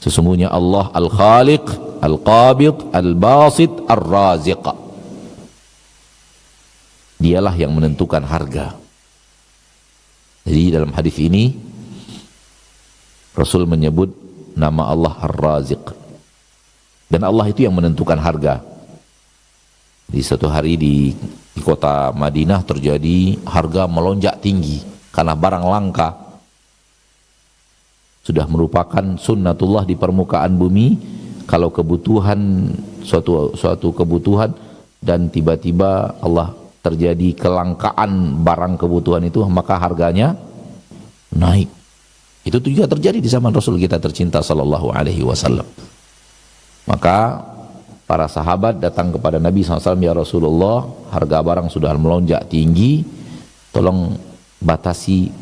Sesungguhnya Allah Al-Khaliq, Al-Qabid, Al-Basit, Ar-Raziq. Dialah yang menentukan harga. Jadi dalam hadis ini Rasul menyebut nama Allah Ar-Raziq. Dan Allah itu yang menentukan harga. Di suatu hari di kota Madinah terjadi harga melonjak tinggi karena barang langka. Sudah merupakan sunnatullah di permukaan bumi, kalau kebutuhan suatu kebutuhan dan tiba-tiba Allah terjadi kelangkaan barang kebutuhan itu, maka harganya naik. Itu juga terjadi di zaman Rasul kita tercinta sallallahu alaihi wasallam. Maka para sahabat datang kepada Nabi SAW, ya Rasulullah, harga barang sudah melonjak tinggi, tolong batasi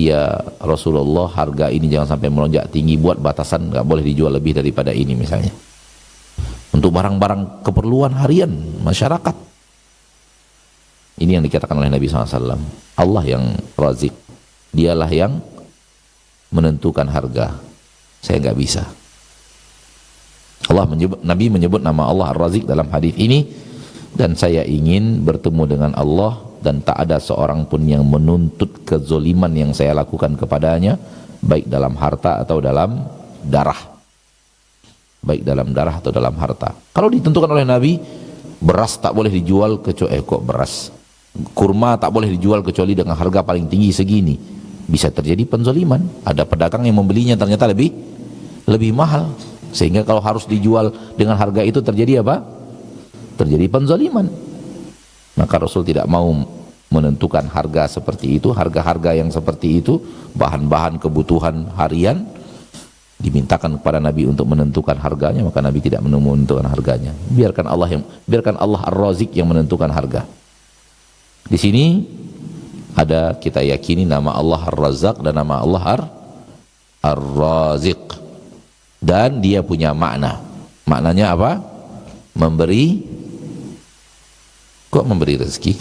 ya Rasulullah, harga ini jangan sampai melonjak tinggi, buat batasan, nggak boleh dijual lebih daripada ini misalnya, untuk barang-barang keperluan harian masyarakat. Ini yang dikatakan oleh Nabi SAW, Allah yang Razik, dialah yang menentukan harga, saya nggak bisa. Nabi menyebut nama Allah Ar-Razik dalam hadis ini, dan saya ingin bertemu dengan Allah dan tak ada seorang pun yang menuntut kezoliman yang saya lakukan kepadanya, baik dalam harta atau dalam darah. Baik dalam darah atau dalam harta. Kalau ditentukan oleh Nabi, beras tak boleh dijual kecuali beras. Kurma tak boleh dijual kecuali dengan harga paling tinggi segini. Bisa terjadi penzoliman. Ada pedagang yang membelinya ternyata lebih mahal. Sehingga kalau harus dijual dengan harga itu terjadi apa? Terjadi penzoliman. Maka Rasul tidak mau menentukan harga seperti itu, harga-harga yang seperti itu, bahan-bahan kebutuhan harian, dimintakan kepada Nabi untuk menentukan harganya, maka Nabi tidak menentukan harganya. Biarkan Allah Ar-Razik yang menentukan harga. Di sini ada, kita yakini nama Allah Ar-Razzaq dan nama Allah Ar-Razik, dan dia punya makna. Maknanya apa? Memberi. Kok memberi rezeki?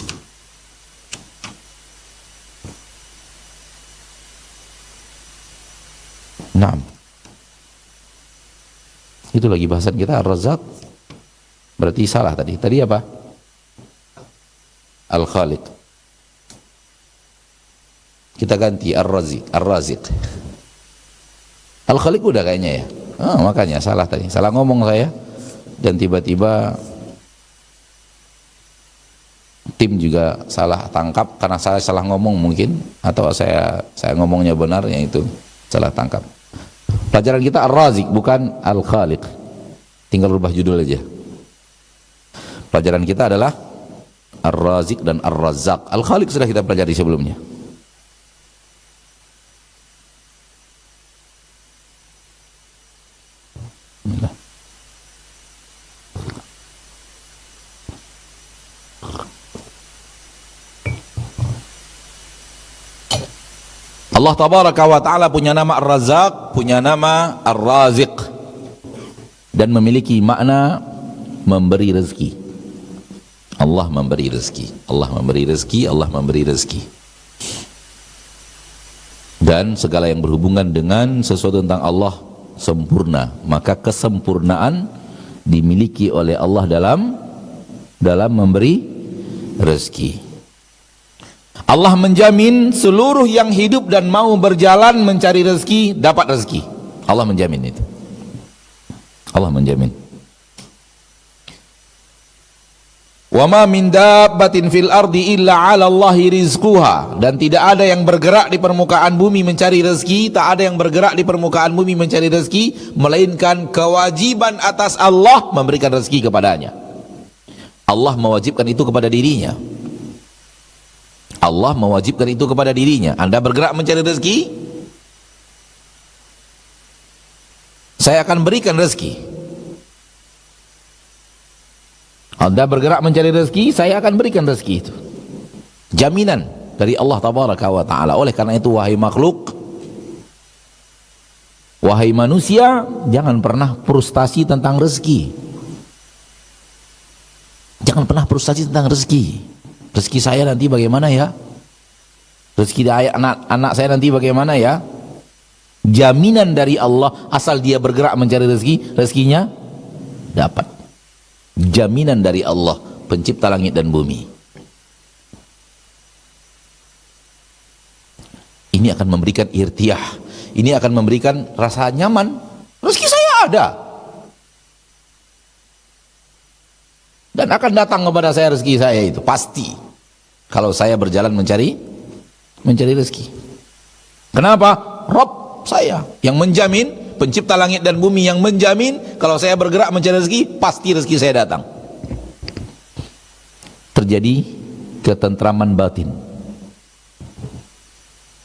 Itu lagi bahasan kita Ar-Razzaq. Berarti salah tadi. Tadi apa? Al-Khaliq. Kita ganti Ar-Raziq. Ar-Raziq. Al-Khaliq udah kayaknya ya. Makanya salah tadi. Salah ngomong saya. Dan tiba-tiba tim juga salah tangkap karena saya salah ngomong mungkin, atau saya ngomongnya benar, yang itu salah tangkap. Pelajaran kita Ar-Raziq bukan Al-Khaliq. Tinggal rubah judul aja. Pelajaran kita adalah Ar-Raziq dan Ar-Razzaq. Al-Khaliq sudah kita pelajari sebelumnya. Allah tabaraka wa ta'ala punya nama Ar-Razzaq, punya nama Ar-Raziq, dan memiliki makna memberi rezeki. Allah memberi rezeki, Allah memberi rezeki, Allah memberi rezeki. Dan segala yang berhubungan dengan sesuatu tentang Allah sempurna, maka kesempurnaan dimiliki oleh Allah dalam memberi rezeki. Allah menjamin seluruh yang hidup dan mau berjalan mencari rezeki dapat rezeki. Allah menjamin itu. Allah menjamin. Wa ma min dabbatin fil ardi illa 'ala Allahi rizquha, dan tidak ada yang bergerak di permukaan bumi mencari rezeki, tak ada yang bergerak di permukaan bumi mencari rezeki melainkan kewajiban atas Allah memberikan rezeki kepadanya. Allah mewajibkan itu kepada dirinya. Allah mewajibkan itu kepada dirinya. Anda bergerak mencari rezeki, saya akan berikan rezeki. Anda bergerak mencari rezeki, saya akan berikan rezeki itu. Jaminan dari Allah tabaraka wa ta'ala. Oleh karena itu, wahai makhluk, wahai manusia, jangan pernah frustasi tentang rezeki. Jangan pernah frustasi tentang rezeki. Rezeki saya nanti bagaimana ya? Rezeki anak saya nanti bagaimana ya? Jaminan dari Allah, asal dia bergerak mencari rezeki, rezekinya dapat. Jaminan dari Allah, pencipta langit dan bumi. Ini akan memberikan irtiyah, ini akan memberikan rasa nyaman. Rezeki saya ada, dan akan datang kepada saya rezeki saya itu pasti. Kalau saya berjalan mencari rezeki. Kenapa? Rabb saya yang menjamin, pencipta langit dan bumi yang menjamin kalau saya bergerak mencari rezeki, pasti rezeki saya datang. Terjadi ketentraman batin.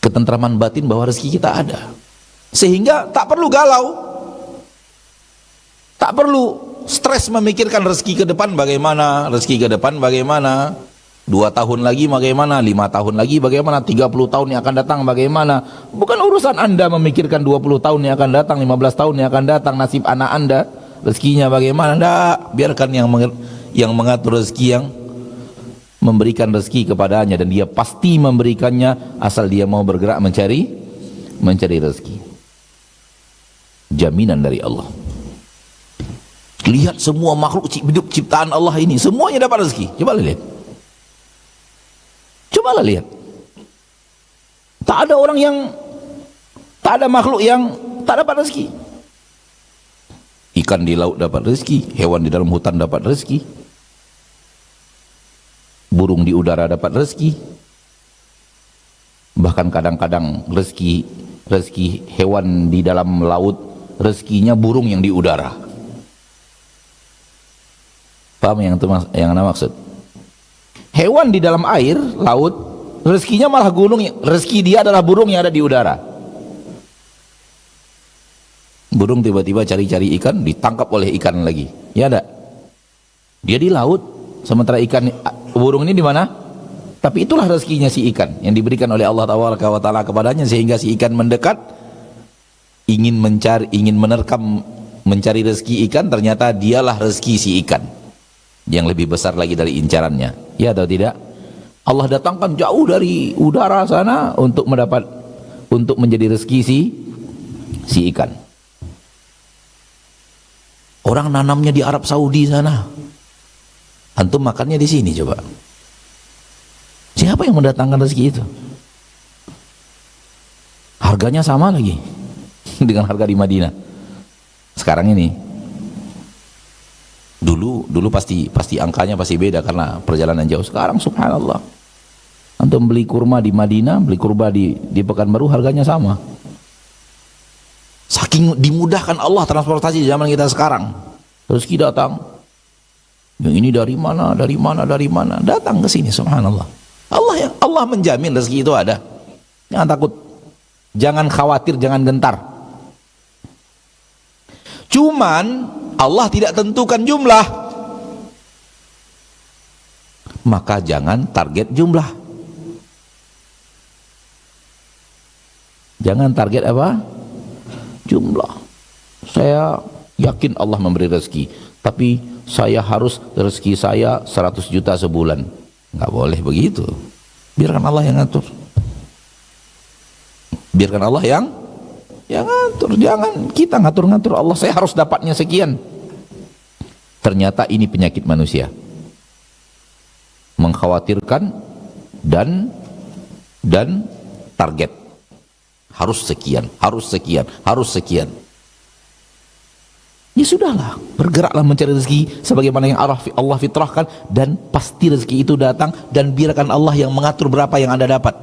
Ketentraman batin bahwa rezeki kita ada. Sehingga tak perlu galau. Tak perlu stres memikirkan rezeki ke depan bagaimana, rezeki ke depan bagaimana, 2 tahun lagi bagaimana, 5 tahun lagi bagaimana, 30 tahun yang akan datang bagaimana. Bukan urusan Anda memikirkan 20 tahun yang akan datang, 15 tahun yang akan datang, nasib anak Anda, rezekinya bagaimana. Tidak, biarkan yang mengatur rezeki, yang memberikan rezeki kepadanya, dan dia pasti memberikannya asal dia mau bergerak mencari rezeki. Jaminan dari Allah. Lihat semua makhluk hidup ciptaan Allah ini, semuanya dapat rezeki. Coba lihat. Cobalah lihat. Tak ada orang yang, tak ada makhluk yang tak dapat rezeki. Ikan di laut dapat rezeki, hewan di dalam hutan dapat rezeki, burung di udara dapat rezeki. Bahkan kadang-kadang rezeki hewan di dalam laut, rezekinya burung yang di udara. Paham yang Anda maksud? Hewan di dalam air, laut, rezekinya malah gunung, rezeki dia adalah burung yang ada di udara. Burung tiba-tiba cari-cari ikan, ditangkap oleh ikan lagi. Ya ada. Dia di laut, sementara burung ini di mana? Tapi itulah rezekinya si ikan yang diberikan oleh Allah Taala kepadanya, sehingga si ikan mendekat, ingin menerkam, mencari rezeki ikan, ternyata dialah rezeki si ikan yang lebih besar lagi dari incarannya. Ya atau tidak? Allah datangkan jauh dari udara sana untuk menjadi rezeki si ikan. Orang nanamnya di Arab Saudi sana, antum makannya di sini coba. Siapa yang mendatangkan rezeki itu? Harganya sama lagi dengan harga di Madinah. Sekarang ini, dulu pasti angkanya pasti beda karena perjalanan jauh. Sekarang subhanallah, antum beli kurma di Madinah, beli kurma di Pekanbaru harganya sama. Saking dimudahkan Allah transportasi di zaman kita sekarang. Rezeki datang. Yang ini dari mana, datang ke sini subhanallah. Allah menjamin rezeki itu ada. Jangan takut. Jangan khawatir, jangan gentar. Cuman Allah tidak tentukan jumlah. Maka jangan target jumlah. Jangan target apa? Jumlah. Saya yakin Allah memberi rezeki, tapi saya harus rezeki saya 100 juta sebulan. Nggak boleh begitu. Biarkan Allah yang ngatur. Biarkan Allah yang ngatur. Jangan kita ngatur-ngatur Allah, saya harus dapatnya sekian. Ternyata ini penyakit manusia. Mengkhawatirkan dan target. Harus sekian. Ya sudahlah, bergeraklah mencari rezeki sebagaimana yang Allah fitrahkan, dan pasti rezeki itu datang, dan biarkan Allah yang mengatur berapa yang Anda dapat,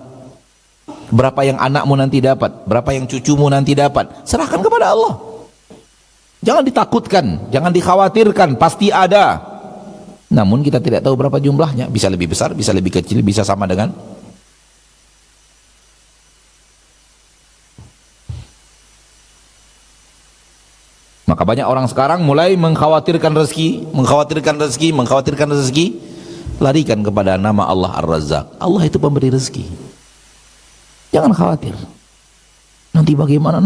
berapa yang anakmu nanti dapat, berapa yang cucumu nanti dapat. Serahkan kepada Allah. Jangan ditakutkan, jangan dikhawatirkan, pasti ada. Namun kita tidak tahu berapa jumlahnya, bisa lebih besar, bisa lebih kecil, bisa sama dengan. Maka banyak orang sekarang mulai mengkhawatirkan rezeki, larikan kepada nama Allah Ar-Razzaq. Allah itu pemberi rezeki. Jangan khawatir. Nanti bagaimana.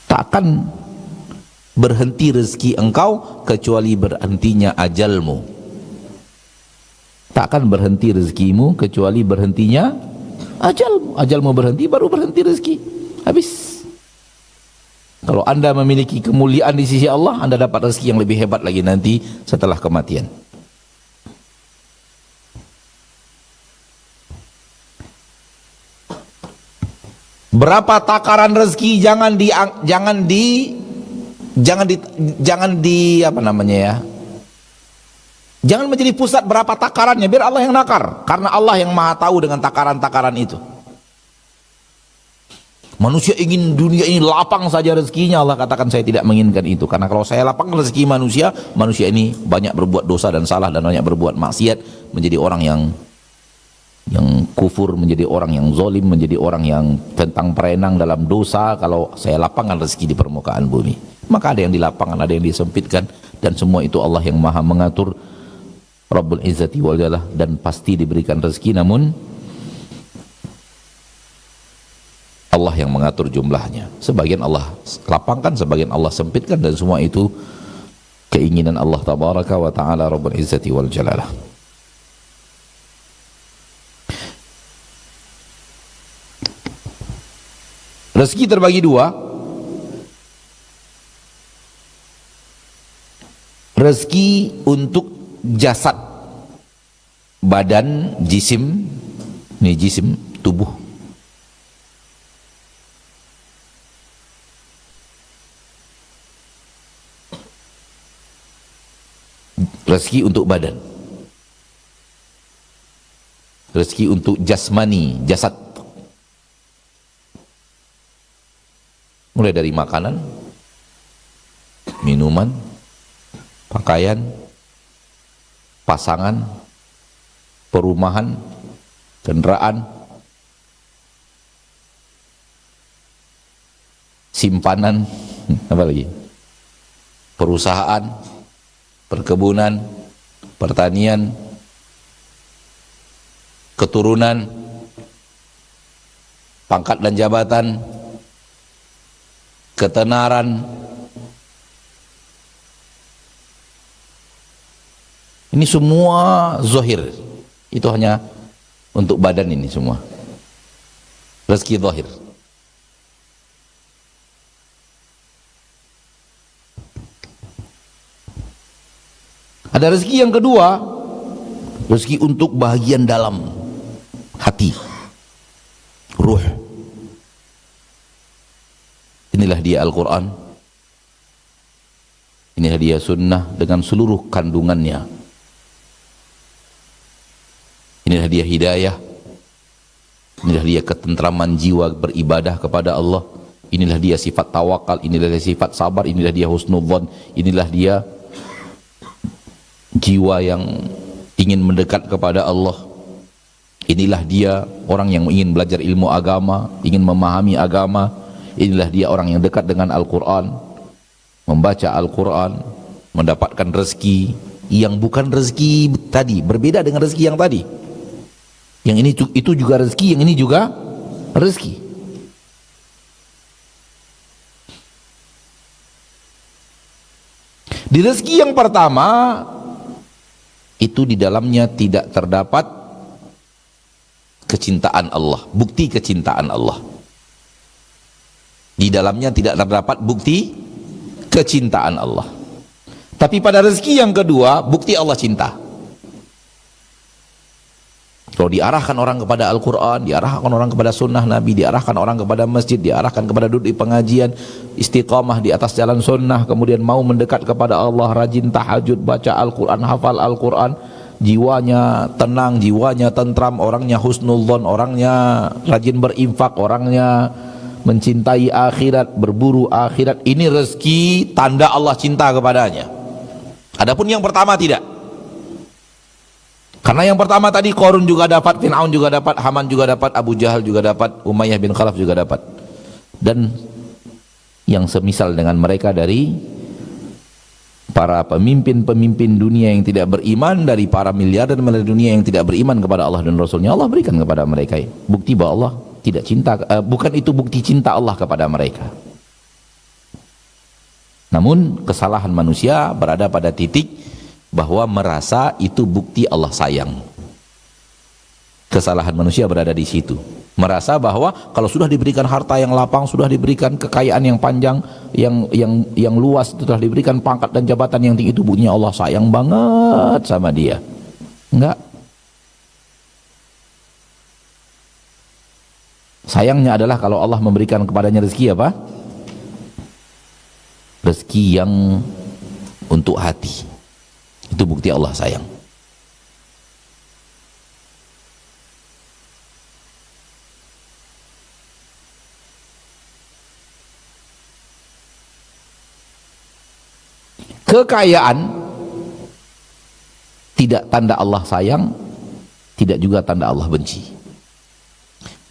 Takkan berhenti rezeki engkau kecuali berhentinya ajalmu. Takkan berhenti rezekimu kecuali berhentinya ajalmu berhenti, baru berhenti rezeki. Habis. Kalau Anda memiliki kemuliaan di sisi Allah, Anda dapat rezeki yang lebih hebat lagi nanti setelah kematian. Berapa takaran rezeki jangan menjadi pusat berapa takarannya, biar Allah yang nakar, karena Allah yang maha tahu dengan takaran-takaran itu. Manusia ingin dunia ini lapang saja rezekinya, Allah katakan saya tidak menginginkan itu, karena kalau saya lapang rezeki manusia ini banyak berbuat dosa dan salah, dan banyak berbuat maksiat, menjadi orang yang kufur, menjadi orang yang zalim, menjadi orang yang tentang perenang dalam dosa. Kalau saya lapangkan rezeki di permukaan bumi, maka ada yang dilapangkan, ada yang disempitkan, dan semua itu Allah yang maha mengatur, Rabbul Izzati wal Jalalah, dan pasti diberikan rezeki, namun Allah yang mengatur jumlahnya. Sebagian Allah lapangkan, sebagian Allah sempitkan, dan semua itu keinginan Allah Tabaraka wa Ta'ala Rabbul Izzati wal Jalalah. Rezeki terbagi dua. Rezeki untuk jasad, badan, jisim, ini jisim, tubuh. Rezeki untuk badan. Rezeki untuk jasmani, jasad. Mulai dari makanan, minuman, pakaian, pasangan, perumahan, kendaraan, simpanan, apa lagi? Perusahaan, perkebunan, pertanian, keturunan, pangkat dan jabatan, ketenaran. Ini semua zahir. Itu hanya untuk badan ini semua. Rezeki zahir. Ada rezeki yang kedua, rezeki untuk bahagian dalam hati, ruh. Inilah dia Al-Quran, inilah dia sunnah dengan seluruh kandungannya. Inilah dia hidayah, inilah dia ketentraman jiwa beribadah kepada Allah. Inilah dia sifat tawakal, inilah dia sifat sabar, inilah dia husnudzon, inilah dia jiwa yang ingin mendekat kepada Allah. Inilah dia orang yang ingin belajar ilmu agama, ingin memahami agama. Inilah dia orang yang dekat dengan Al-Quran, membaca Al-Quran, mendapatkan rezeki yang bukan rezeki tadi, berbeda dengan rezeki yang tadi. Yang ini itu juga rezeki, yang ini juga rezeki. Di rezeki yang pertama itu di dalamnya tidak terdapat kecintaan Allah, bukti kecintaan Allah. Di dalamnya tidak terdapat bukti kecintaan Allah. Tapi pada rezeki yang kedua, bukti Allah cinta. Kalau diarahkan orang kepada Al-Quran, diarahkan orang kepada sunnah Nabi, diarahkan orang kepada masjid, diarahkan kepada duduk di pengajian, istiqamah di atas jalan sunnah, kemudian mau mendekat kepada Allah, rajin tahajud, baca Al-Quran, hafal Al-Quran, jiwanya tenang, jiwanya tentram, orangnya husnudzon, orangnya rajin berinfak, orangnya mencintai akhirat, berburu akhirat. Ini rezeki tanda Allah cinta kepadanya. Adapun yang pertama tidak. Karena yang pertama tadi Qarun juga dapat, Fir'aun juga dapat, Haman juga dapat, Abu Jahal juga dapat, Umayyah bin Khalaf juga dapat. Dan yang semisal dengan mereka dari para pemimpin-pemimpin dunia yang tidak beriman, dari para miliarder dunia yang tidak beriman kepada Allah dan Rasulnya, Allah berikan kepada mereka bukti bahwa Allah tidak cinta, bukan itu bukti cinta Allah kepada mereka. Namun kesalahan manusia berada pada titik bahwa merasa itu bukti Allah sayang. Kesalahan manusia berada di situ, merasa bahwa kalau sudah diberikan harta yang lapang, sudah diberikan kekayaan yang panjang, yang luas, sudah diberikan pangkat dan jabatan yang tinggi, itu buktinya Allah sayang banget sama dia. Enggak. Sayangnya adalah kalau Allah memberikan kepadanya rezeki apa? Rezeki yang untuk hati. Itu bukti Allah sayang. Kekayaan tidak tanda Allah sayang, tidak juga tanda Allah benci.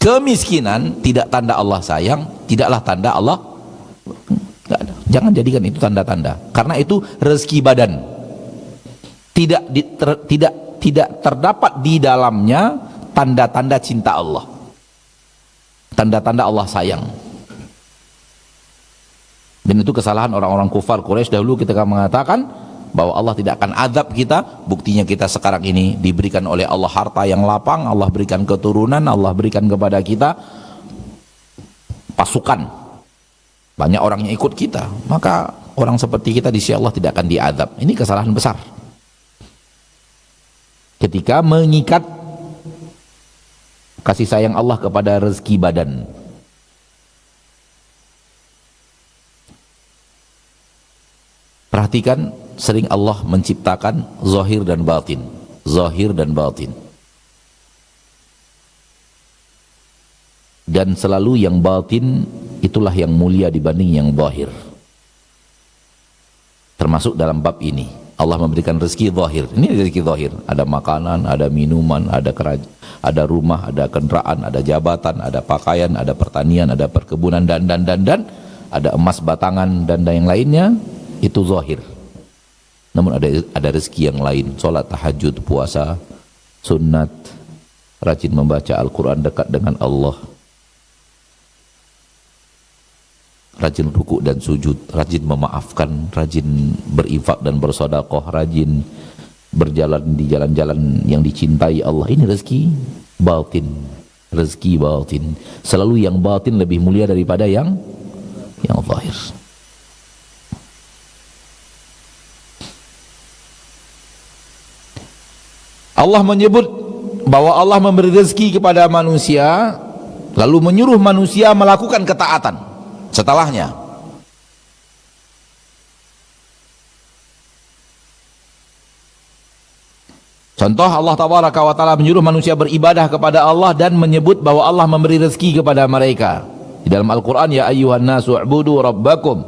Kemiskinan tidak tanda Allah sayang, tidaklah tanda Allah. Nggak ada. Jangan jadikan itu tanda-tanda, karena itu rezeki badan. Tidak terdapat di dalamnya tanda-tanda cinta Allah, tanda-tanda Allah sayang. Dan itu kesalahan orang-orang kufar Quraisy dahulu ketika mengatakan bahwa Allah tidak akan azab kita. Buktinya kita sekarang ini diberikan oleh Allah harta yang lapang, Allah berikan keturunan, Allah berikan kepada kita pasukan, banyak orang yang ikut kita, maka orang seperti kita di sisi Allah tidak akan diazab. Ini kesalahan besar ketika mengikat kasih sayang Allah kepada rezeki badan. Perhatikan, sering Allah menciptakan zahir dan batin, zahir dan batin. Dan selalu yang batin itulah yang mulia dibanding yang zahir. Termasuk dalam bab ini, Allah memberikan rezeki zahir. Ini rezeki zahir, ada makanan, ada minuman, ada kerajaan, ada rumah, ada kendaraan, ada jabatan, ada pakaian, ada pertanian, ada perkebunan, dan ada emas batangan dan yang lainnya. Itu zahir. Namun ada rezeki yang lain, sholat tahajud, puasa, sunat, rajin membaca Al-Quran, dekat dengan Allah, rajin ruku dan sujud, rajin memaafkan, rajin berinfak dan bersedekah, rajin berjalan di jalan-jalan yang dicintai Allah. Ini rezeki batin, rezeki batin. Selalu yang batin lebih mulia daripada yang zahir. Allah menyebut bahwa Allah memberi rezeki kepada manusia, lalu menyuruh manusia melakukan ketaatan setelahnya. Contoh, Allah Tabaraka wa Ta'ala menyuruh manusia beribadah kepada Allah dan menyebut bahwa Allah memberi rezeki kepada mereka. Di dalam Al-Quran, ya ayyuhan nasu u'budu rabbakum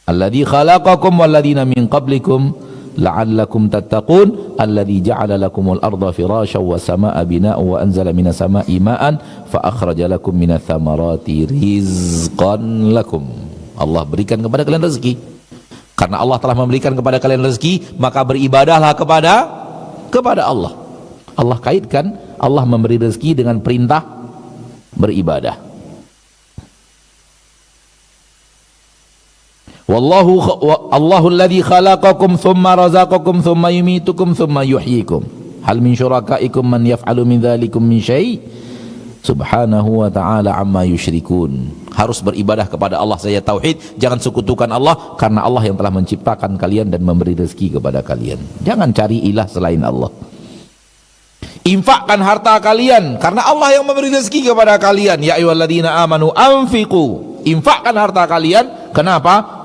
alladhi khalaqakum walladhina min qablikum la'allakum tattaqun alladhi ja'ala lakumul arda firasyan was samaa'a bina'an wa anzala minas samaa'i ma'an fa akhraja lakum minats thamarati rizqan lakum. Allah berikan kepada kalian rezeki. Karena Allah telah memberikan kepada kalian rezeki, maka beribadahlah kepada Allah. Allah kaitkan Allah memberi rezeki dengan perintah beribadah. Allahu alladhi khalaqakum thumma razaqakum thumma yumitukum thumma yuhyikum. Hal min syurakaikum man yaf'alu min dzalikum min syai'? Subhanahu wa ta'ala amma yusyrikun. Harus beribadah kepada Allah saja, tauhid, jangan sekutukan Allah, karena Allah yang telah menciptakan kalian dan memberi rezeki kepada kalian. Jangan cari ilah selain Allah. Infakkan harta kalian karena Allah yang memberi rezeki kepada kalian. Ya ayyuhalladzina amanu anfiqu. Infakkan harta kalian. Kenapa?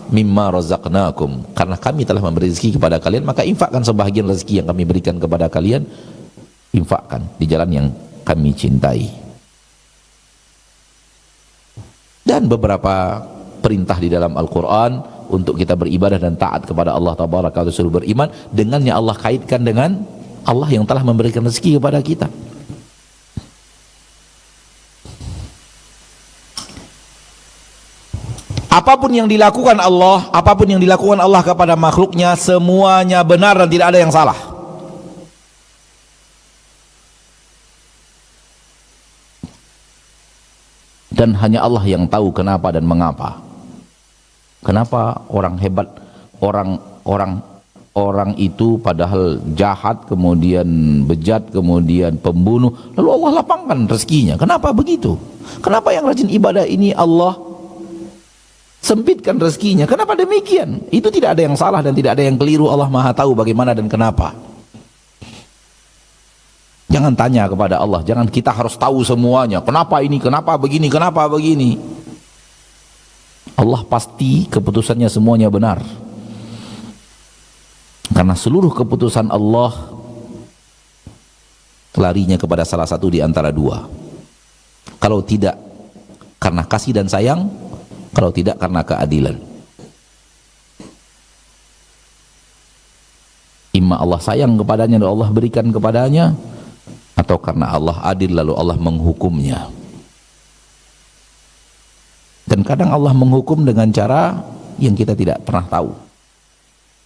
Mimma razaqnakum, karena kami telah memberi rezeki kepada kalian, maka infakkan sebahagian rezeki yang kami berikan kepada kalian. Infakkan di jalan yang kami cintai. Dan beberapa perintah di dalam Al-Quran untuk kita beribadah dan taat kepada Allah Tabaraka wa Ta'ala, suruh beriman, dengannya Allah kaitkan dengan Allah yang telah memberikan rezeki kepada kita. Apapun yang dilakukan Allah kepada makhluknya, semuanya benar dan tidak ada yang salah. Dan hanya Allah yang tahu kenapa dan mengapa. Kenapa orang hebat, orang itu padahal jahat, kemudian bejat, kemudian pembunuh, lalu Allah lapangkan rezekinya. Kenapa begitu? Kenapa yang rajin ibadah ini Allah sempitkan rezekinya? Kenapa demikian? Itu tidak ada yang salah dan tidak ada yang keliru. Allah Maha tahu bagaimana dan kenapa. Jangan tanya kepada Allah, jangan kita harus tahu semuanya. Kenapa ini, kenapa begini, kenapa begini. Allah pasti keputusannya semuanya benar. Karena seluruh keputusan Allah larinya kepada salah satu di antara dua. Kalau tidak karena kasih dan sayang, kalau tidak karena keadilan. Imma Allah sayang kepadanya dan Allah berikan kepadanya, atau karena Allah adil lalu Allah menghukumnya. Dan kadang Allah menghukum dengan cara yang kita tidak pernah tahu.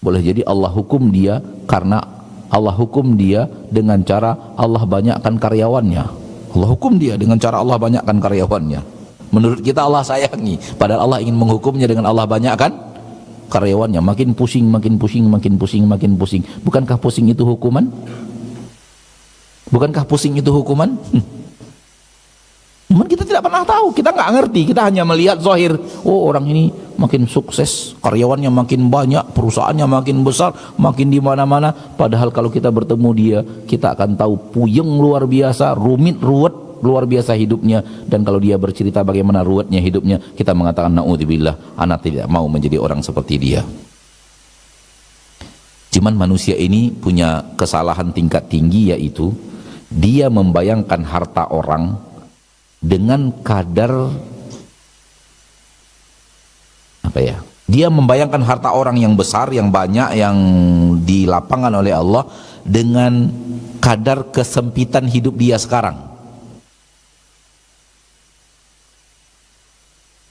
Boleh jadi Allah hukum dia karena Allah hukum dia dengan cara Allah banyakkan karyawannya. Allah hukum dia dengan cara Allah banyakkan karyawannya. Menurut kita Allah sayangi, padahal Allah ingin menghukumnya dengan Allah banyakkan karyawannya. Makin pusing, makin pusing, makin pusing, makin pusing. Bukankah pusing itu hukuman? Bukankah pusing itu hukuman? Cuman kita tidak pernah tahu, kita nggak ngerti, kita hanya melihat zahir. Oh, orang ini makin sukses, karyawannya makin banyak, perusahaannya makin besar, makin di mana-mana. Padahal kalau kita bertemu dia, kita akan tahu puyeng luar biasa, rumit, ruwet luar biasa hidupnya. Dan kalau dia bercerita bagaimana ruwetnya hidupnya, kita mengatakan naudzubillah, anak tidak mau menjadi orang seperti dia. Cuman manusia ini punya kesalahan tingkat tinggi, yaitu dia membayangkan harta orang dengan kadar apa ya? Dia membayangkan harta orang yang besar, yang banyak, yang dilapangkan oleh Allah dengan kadar kesempitan hidup dia sekarang.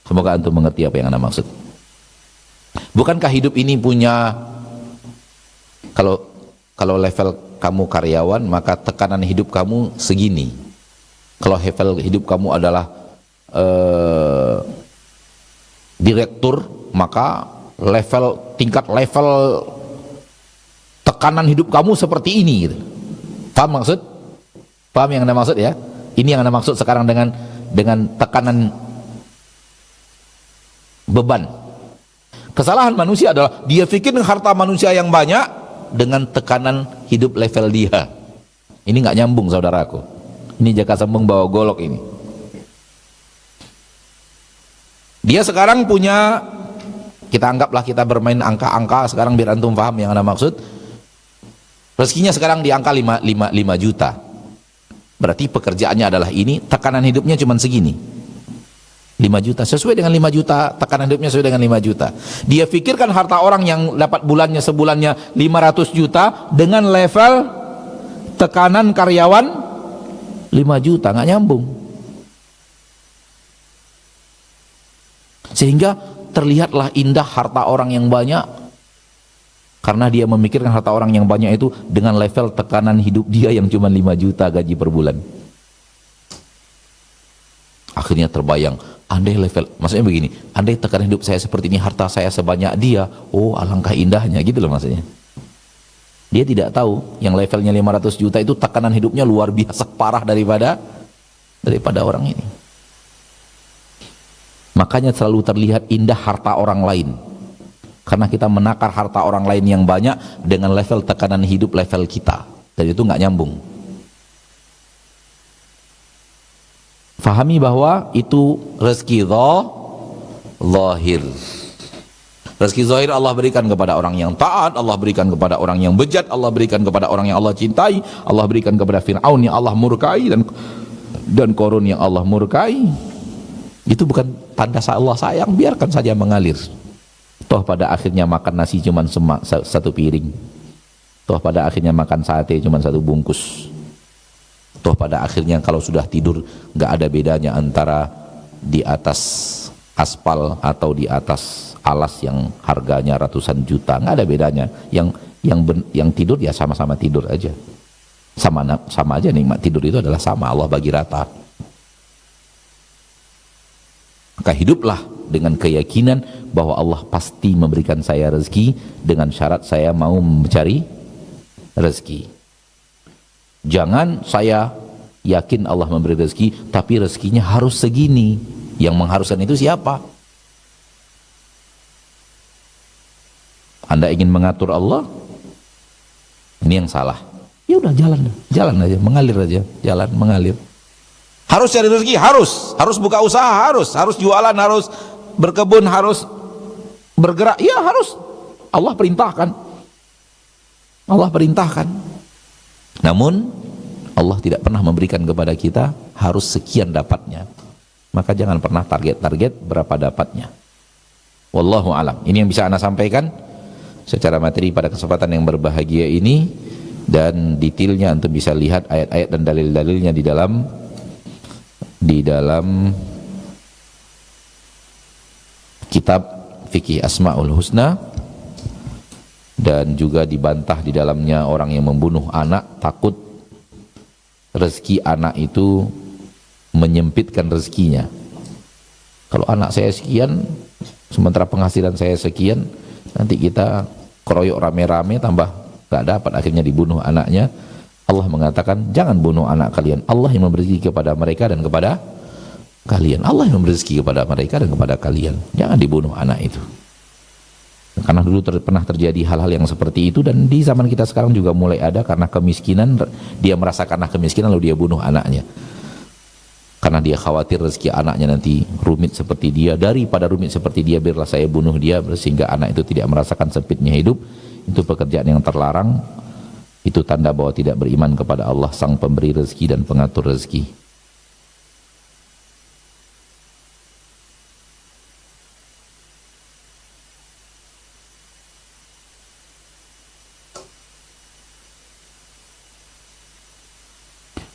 Semoga antum mengerti apa yang anda maksud. Bukankah hidup ini punya, kalau level kamu karyawan, maka tekanan hidup kamu segini. Kalau level hidup kamu adalah direktur, maka tingkat level tekanan hidup kamu seperti ini gitu. Paham maksud? Paham yang anda maksud ya? Ini yang anda maksud sekarang dengan tekanan beban. Kesalahan manusia adalah dia pikir harta manusia yang banyak dengan tekanan hidup level dia. Ini nggak nyambung saudaraku. Ini jaka sembung bawa golok ini. Dia sekarang punya, kita anggaplah kita bermain angka-angka sekarang biar antum paham yang Anda maksud. Rezekinya sekarang di angka 5 juta. Berarti pekerjaannya adalah ini, tekanan hidupnya cuma segini. 5 juta, sesuai dengan 5 juta, tekanan hidupnya sesuai dengan 5 juta. Dia pikirkan harta orang yang dapat bulannya sebulannya 500 juta dengan level tekanan karyawan 5 juta, nggak nyambung. Sehingga terlihatlah indah harta orang yang banyak, karena dia memikirkan harta orang yang banyak itu dengan level tekanan hidup dia yang cuma 5 juta gaji per bulan. Akhirnya terbayang, andai level, maksudnya begini, andai tekanan hidup saya seperti ini, harta saya sebanyak dia, oh alangkah indahnya, gitu loh maksudnya. Dia tidak tahu yang levelnya 500 juta itu tekanan hidupnya luar biasa parah daripada orang ini. Makanya selalu terlihat indah harta orang lain, karena kita menakar harta orang lain yang banyak dengan level tekanan hidup level kita, dan itu nggak nyambung. Fahami bahwa itu rezeki zahir. Rezeki zahir Allah berikan kepada orang yang taat, Allah berikan kepada orang yang bejat, Allah berikan kepada orang yang Allah cintai, Allah berikan kepada Fir'aun yang Allah murkai, dan Qarun yang Allah murkai. Itu bukan tanda Allah sayang, biarkan saja mengalir. Toh pada akhirnya makan nasi cuma satu piring. Toh pada akhirnya makan sate cuma satu bungkus. Toh pada akhirnya kalau sudah tidur nggak ada bedanya antara di atas aspal atau di atas alas yang harganya ratusan juta, nggak ada bedanya. Yang tidur ya sama-sama tidur aja. Sama aja nikmat tidur itu adalah sama, Allah bagi rata. Maka hiduplah dengan keyakinan bahwa Allah pasti memberikan saya rezeki dengan syarat saya mau mencari rezeki. Jangan saya yakin Allah memberi rezeki tapi rezekinya harus segini. Yang mengharuskan itu siapa? Anda ingin mengatur Allah? Ini yang salah. Ya udah jalan aja, mengalir aja, jalan mengalir. Harus cari rezeki, harus buka usaha, harus jualan, harus berkebun, harus bergerak, ya harus. Allah perintahkan. Namun Allah tidak pernah memberikan kepada kita harus sekian dapatnya. Maka jangan pernah target berapa dapatnya. Wallahu alam. Ini yang bisa Anda sampaikan secara materi pada kesempatan yang berbahagia ini, dan detailnya untuk bisa lihat ayat-ayat dan dalil-dalilnya di dalam kitab fikih Asmaul Husna, dan juga dibantah di dalamnya orang yang membunuh anak takut rezeki anak itu menyempitkan rezekinya. Kalau anak saya sekian sementara penghasilan saya sekian, nanti kita keroyok rame-rame tambah gak dapat, akhirnya dibunuh anaknya. Allah mengatakan jangan bunuh anak kalian, Allah yang memberi rezeki kepada mereka dan kepada kalian. Allah yang memberi rezeki kepada mereka dan kepada kalian, jangan dibunuh anak itu. Karena dulu pernah terjadi hal-hal yang seperti itu, dan di zaman kita sekarang juga mulai ada, karena kemiskinan, dia merasa karena kemiskinan lalu dia bunuh anaknya, karena dia khawatir rezeki anaknya nanti rumit seperti dia. Daripada rumit seperti dia, biarlah saya bunuh dia, sehingga anak itu tidak merasakan sempitnya hidup. Itu pekerjaan yang terlarang. Itu tanda bahwa tidak beriman kepada Allah sang pemberi rezeki dan pengatur rezeki.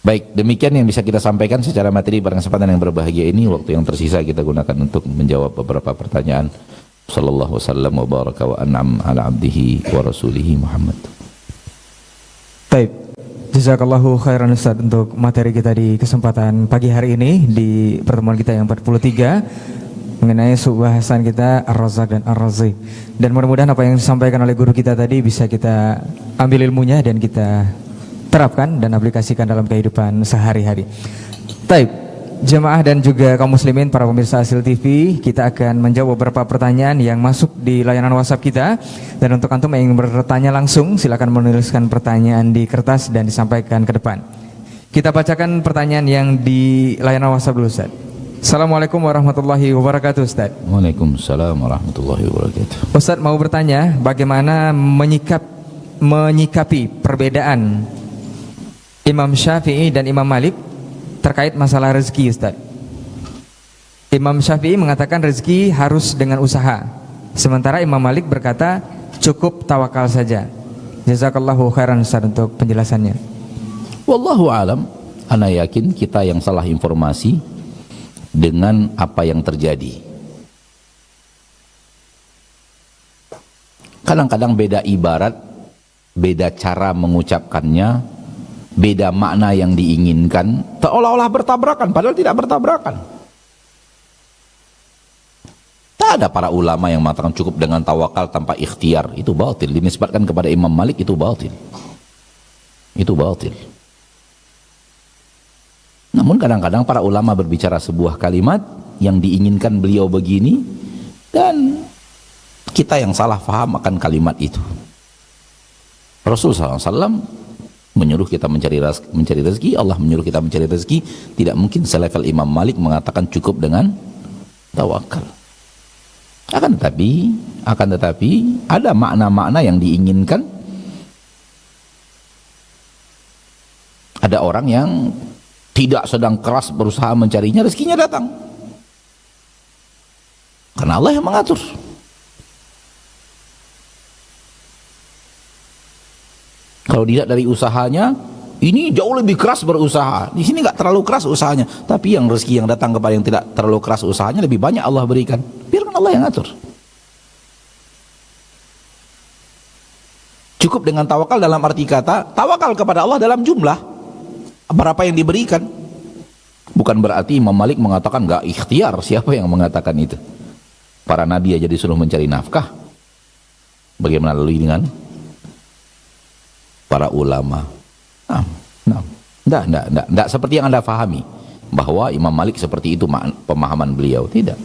Baik, demikian yang bisa kita sampaikan secara materi pada kesempatan yang berbahagia ini. Waktu yang tersisa kita gunakan untuk menjawab beberapa pertanyaan. Sallallahu wasallam wa baraka wa an'am ala abdihi wa rasulihi Muhammad. Baik, jazakallahu khairan Ustaz untuk materi kita di kesempatan pagi hari ini di pertemuan kita yang 43 mengenai subbahasan kita Ar-Razzaq dan Ar-Razik. Dan mudah-mudahan apa yang disampaikan oleh guru kita tadi bisa kita ambil ilmunya dan kita terapkan dan aplikasikan dalam kehidupan sehari-hari. Baik, Jemaah dan juga kaum muslimin para pemirsa Hasil TV, kita akan menjawab beberapa pertanyaan yang masuk di layanan WhatsApp kita. Dan untuk antum yang ingin bertanya langsung, silakan menuliskan pertanyaan di kertas dan disampaikan ke depan. Kita bacakan pertanyaan yang di layanan WhatsApp dulu, Ustaz. Assalamualaikum warahmatullahi wabarakatuh, Ustaz. Waalaikumsalam warahmatullahi wabarakatuh. Ustaz mau bertanya, bagaimana menyikapi perbedaan Imam Syafi'i dan Imam Malik terkait masalah rezeki, Ustaz? Imam Syafi'i mengatakan rezeki harus dengan usaha, sementara Imam Malik berkata cukup tawakal saja. Jazakallahu khairan, Ustaz, untuk penjelasannya. Wallahu alam, ana yakin kita yang salah informasi dengan apa yang terjadi. Kadang-kadang beda ibarat, beda cara mengucapkannya, beda makna yang diinginkan, seolah-olah bertabrakan, padahal tidak bertabrakan. Tak ada para ulama yang mengatakan cukup dengan tawakal tanpa ikhtiar, itu batil. Dinisbatkan kepada Imam Malik, itu batil. Itu batil. Namun kadang-kadang para ulama berbicara sebuah kalimat yang diinginkan beliau begini, dan kita yang salah faham akan kalimat itu. Rasulullah SAW menyuruh kita mencari rezeki, Allah menyuruh kita mencari rezeki. Tidak mungkin selevel Imam Malik mengatakan cukup dengan tawakal. Akan tetapi ada makna-makna yang diinginkan. Ada orang yang tidak sedang keras berusaha mencarinya, rezekinya datang karena Allah yang mengatur. Kalau dilihat dari usahanya, ini jauh lebih keras berusaha. Di sini nggak terlalu keras usahanya, tapi yang rezeki yang datang kepada yang tidak terlalu keras usahanya lebih banyak Allah berikan. Biarkan Allah yang atur. Cukup dengan tawakal dalam arti kata tawakal kepada Allah dalam jumlah berapa yang diberikan. Bukan berarti Imam Malik mengatakan nggak ikhtiar. Siapa yang mengatakan itu? Para nabi aja disuruh mencari nafkah, bagaimana lalu dengan para ulama? Tidak seperti yang Anda pahami bahwa Imam Malik seperti itu pemahaman beliau. Tidak.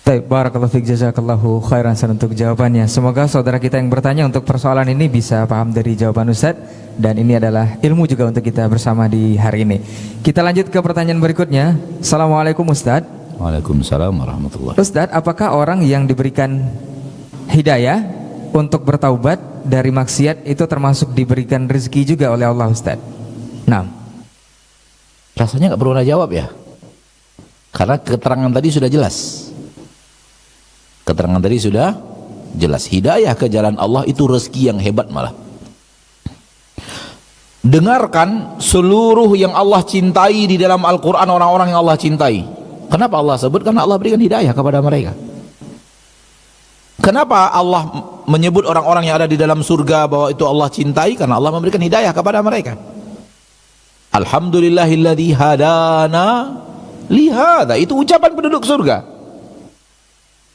Baik, barakallahu fiik, jazakallahu khairan untuk jawabannya. Semoga saudara kita yang bertanya untuk persoalan ini bisa paham dari jawaban Ustaz, dan ini adalah ilmu juga untuk kita bersama di hari ini. Kita lanjut ke pertanyaan berikutnya. Assalamualaikum, Ustaz. Waalaikumsalam warahmatullahi. Ustaz, apakah orang yang diberikan hidayah untuk bertaubat dari maksiat itu termasuk diberikan rezeki juga oleh Allah, Ustaz? Nah, rasanya nggak perlu Anda jawab ya, karena keterangan tadi sudah jelas. Keterangan tadi sudah jelas. Hidayah ke jalan Allah itu rezeki yang hebat malah. Dengarkan seluruh yang Allah cintai di dalam Al-Quran, orang-orang yang Allah cintai. Kenapa Allah sebut? Karena Allah berikan hidayah kepada mereka. Kenapa Allah menyebut orang-orang yang ada di dalam surga bahwa itu Allah cintai? Karena Allah memberikan hidayah kepada mereka. Alhamdulillahilladzi hadana lihada, itu ucapan penduduk surga.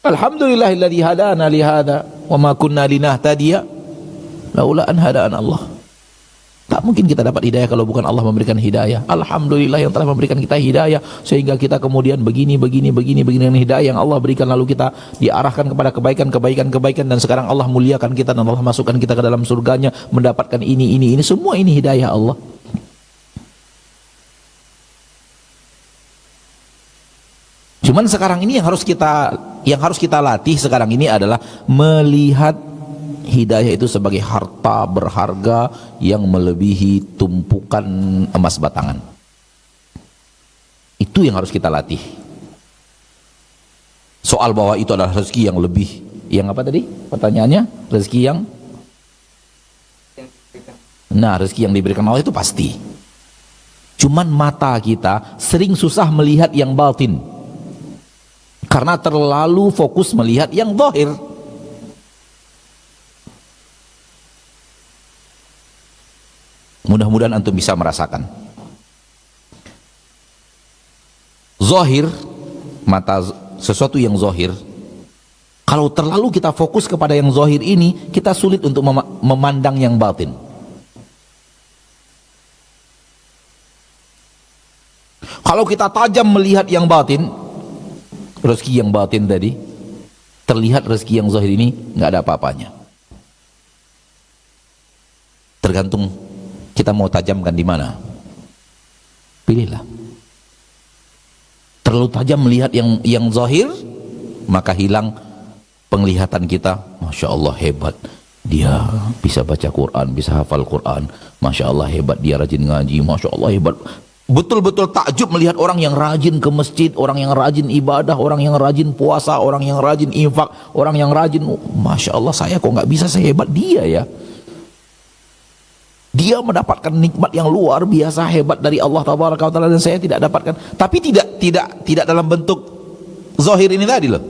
Alhamdulillahilladzi hadana lihada wa ma kunna linahtadiya laula an hadana Allah. Tak mungkin kita dapat hidayah kalau bukan Allah memberikan hidayah. Alhamdulillah yang telah memberikan kita hidayah sehingga kita kemudian begini dengan hidayah yang Allah berikan, lalu kita diarahkan kepada kebaikan, dan sekarang Allah muliakan kita dan Allah masukkan kita ke dalam surganya, mendapatkan ini semua ini hidayah Allah. Cuman sekarang ini yang harus kita latih sekarang ini adalah melihat hidayah itu sebagai harta berharga yang melebihi tumpukan emas batangan. Itu yang harus kita latih. Soal bahwa itu adalah rezeki yang lebih, yang apa tadi pertanyaannya? Rezeki yang, nah, rezeki yang diberikan Allah itu pasti. Cuman mata kita sering susah melihat yang batin, karena terlalu fokus melihat yang zahir. Mudah-mudahan antum bisa merasakan. Zahir, mata sesuatu yang zahir. Kalau terlalu kita fokus kepada yang zahir ini, kita sulit untuk memandang yang batin. Kalau kita tajam melihat yang batin, rezeki yang batin tadi, terlihat rezeki yang zahir ini nggak ada apa-apanya. Tergantung kita mau tajamkan di mana. Pilihlah. Terlalu tajam melihat yang zahir, maka hilang penglihatan kita. Masya Allah hebat, dia bisa baca Quran, bisa hafal Quran. Masya Allah hebat, dia rajin ngaji. Masya Allah hebat. Betul-betul takjub melihat orang yang rajin ke masjid, orang yang rajin ibadah, orang yang rajin puasa, orang yang rajin infak, orang yang rajin. Masya Allah, saya kok nggak bisa sehebat dia ya. Dia mendapatkan nikmat yang luar biasa hebat dari Allah Tabaraka wa Taala dan saya tidak dapatkan. Tapi tidak dalam bentuk zahir ini tadi loh.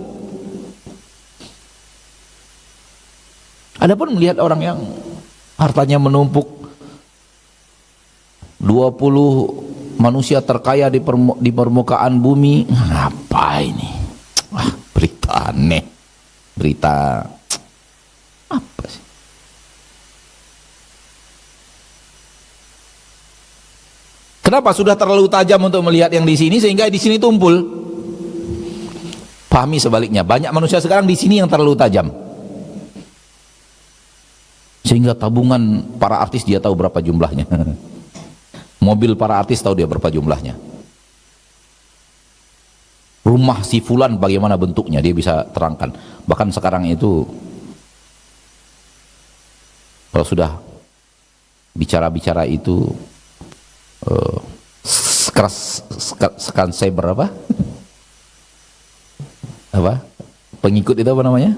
Adapun melihat orang yang hartanya menumpuk, 20 manusia terkaya di permukaan bumi, apa ini? Wah, berita aneh. Berita apa sih? Kenapa sudah terlalu tajam untuk melihat yang di sini sehingga di sini tumpul? Pahami sebaliknya. Banyak manusia sekarang di sini yang terlalu tajam. Sehingga tabungan para artis dia tahu berapa jumlahnya. Mobil para artis tahu dia berapa jumlahnya. Rumah si fulan bagaimana bentuknya dia bisa terangkan. Bahkan sekarang itu kalau sudah bicara-bicara itu sekarang saya berapa? Apa? Pengikut itu apa namanya?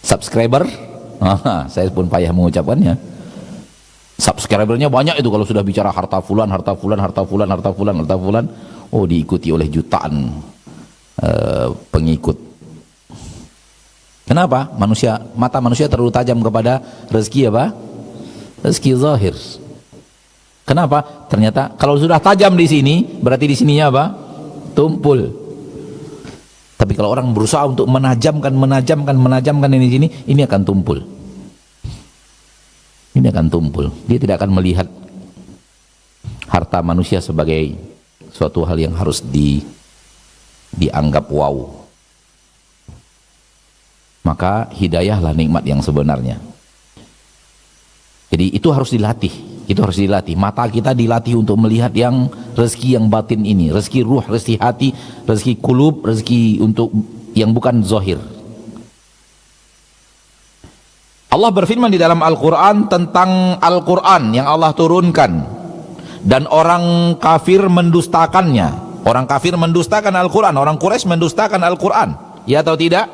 Subscriber? Saya pun payah mengucapkannya. Subscribernya banyak itu kalau sudah bicara harta fulan, harta fulan, harta fulan, harta fulan, harta fulan. Oh, diikuti oleh jutaan pengikut. Kenapa? Mata manusia terlalu tajam kepada rezeki apa? Rezeki zahir. Kenapa? Ternyata kalau sudah tajam di sini, berarti di sininya apa? Tumpul. Tapi kalau orang berusaha untuk menajamkan di sini, ini akan tumpul. Ini akan tumpul. Dia tidak akan melihat harta manusia sebagai suatu hal yang harus dianggap wow. Maka hidayahlah nikmat yang sebenarnya. Jadi itu harus dilatih. Itu harus dilatih. Mata kita dilatih untuk melihat yang rezeki yang batin ini, rezeki ruh, rezeki hati, rezeki kulub, rezeki untuk yang bukan zahir. Allah berfirman di dalam Al-Quran tentang Al-Quran yang Allah turunkan dan orang kafir mendustakannya. Orang kafir mendustakan Al-Quran, orang Quraisy mendustakan Al-Quran, ya atau tidak?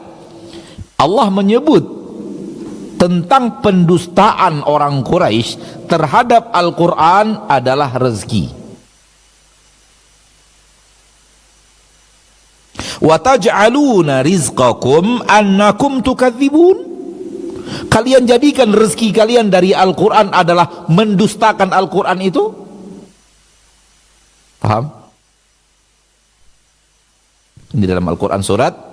Allah menyebut tentang pendustaan orang Quraisy terhadap Al-Quran adalah rezeki. Wa taj'aluna rizqakum annakum tukadzibun. Kalian jadikan rezeki kalian dari Al-Quran adalah mendustakan Al-Quran itu? Paham? Di dalam Al-Quran surat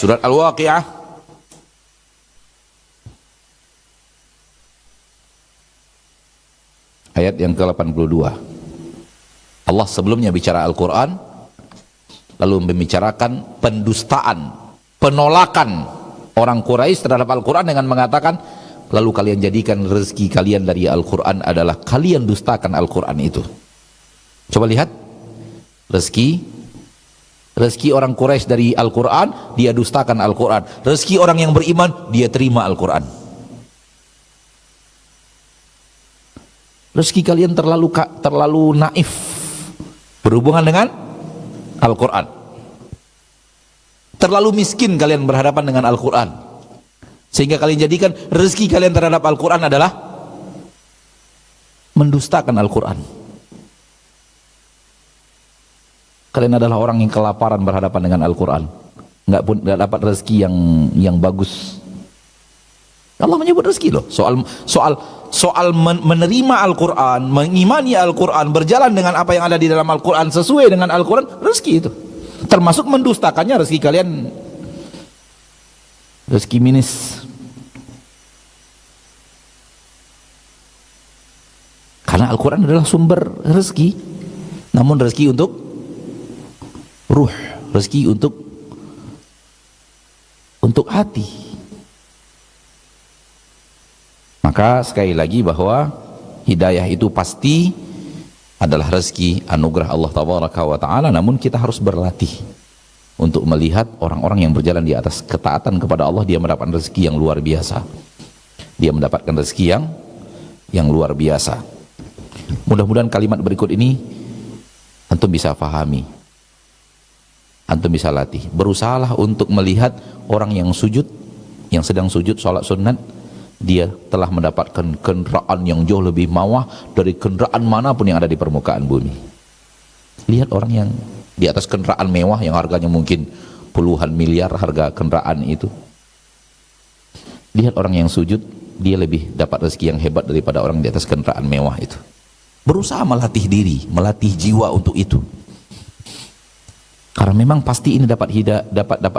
Surat Al-Waqi'ah ayat yang ke-82. Allah sebelumnya bicara Al-Quran lalu membicarakan pendustaan, penolakan orang Quraisy terhadap Al-Quran dengan mengatakan, lalu kalian jadikan rezeki kalian dari Al-Quran adalah kalian dustakan Al-Quran itu. Coba lihat rezeki orang Quraisy dari Al-Quran, dia dustakan Al-Quran. Rezeki orang yang beriman, dia terima Al-Quran. Rezeki kalian terlalu naif berhubungan dengan Al-Quran. Terlalu miskin kalian berhadapan dengan Al-Quran, sehingga kalian jadikan rezeki kalian terhadap Al-Quran adalah mendustakan Al-Quran. Kalian adalah orang yang kelaparan berhadapan dengan Al-Quran, nggak dapat rezeki yang bagus. Allah menyebut rezeki loh. Soal menerima Al-Quran, mengimani Al-Quran, berjalan dengan apa yang ada di dalam Al-Quran, sesuai dengan Al-Quran, rezeki itu. Termasuk mendustakannya rezeki kalian, rezeki minus. Karena Al-Quran adalah sumber rezeki, namun rezeki untuk ruh, rezeki untuk hati. Maka sekali lagi bahwa hidayah itu pasti adalah rezeki, anugerah Allah Tabaraka wa Ta'ala, namun kita harus berlatih untuk melihat orang-orang yang berjalan di atas ketaatan kepada Allah, dia mendapatkan rezeki yang luar biasa, dia mendapatkan rezeki yang luar biasa. Mudah-mudahan kalimat berikut ini antum bisa fahami, antum bisa latih. Berusahalah untuk melihat orang yang sujud, yang sedang sujud sholat sunat, dia telah mendapatkan kendaraan yang jauh lebih mewah dari kendaraan manapun yang ada di permukaan bumi. Lihat orang yang di atas kendaraan mewah yang harganya mungkin puluhan miliar harga kendaraan itu. Lihat orang yang sujud, dia lebih dapat rezeki yang hebat daripada orang di atas kendaraan mewah itu. Berusaha melatih diri, melatih jiwa untuk itu. Karena memang pasti ini dapat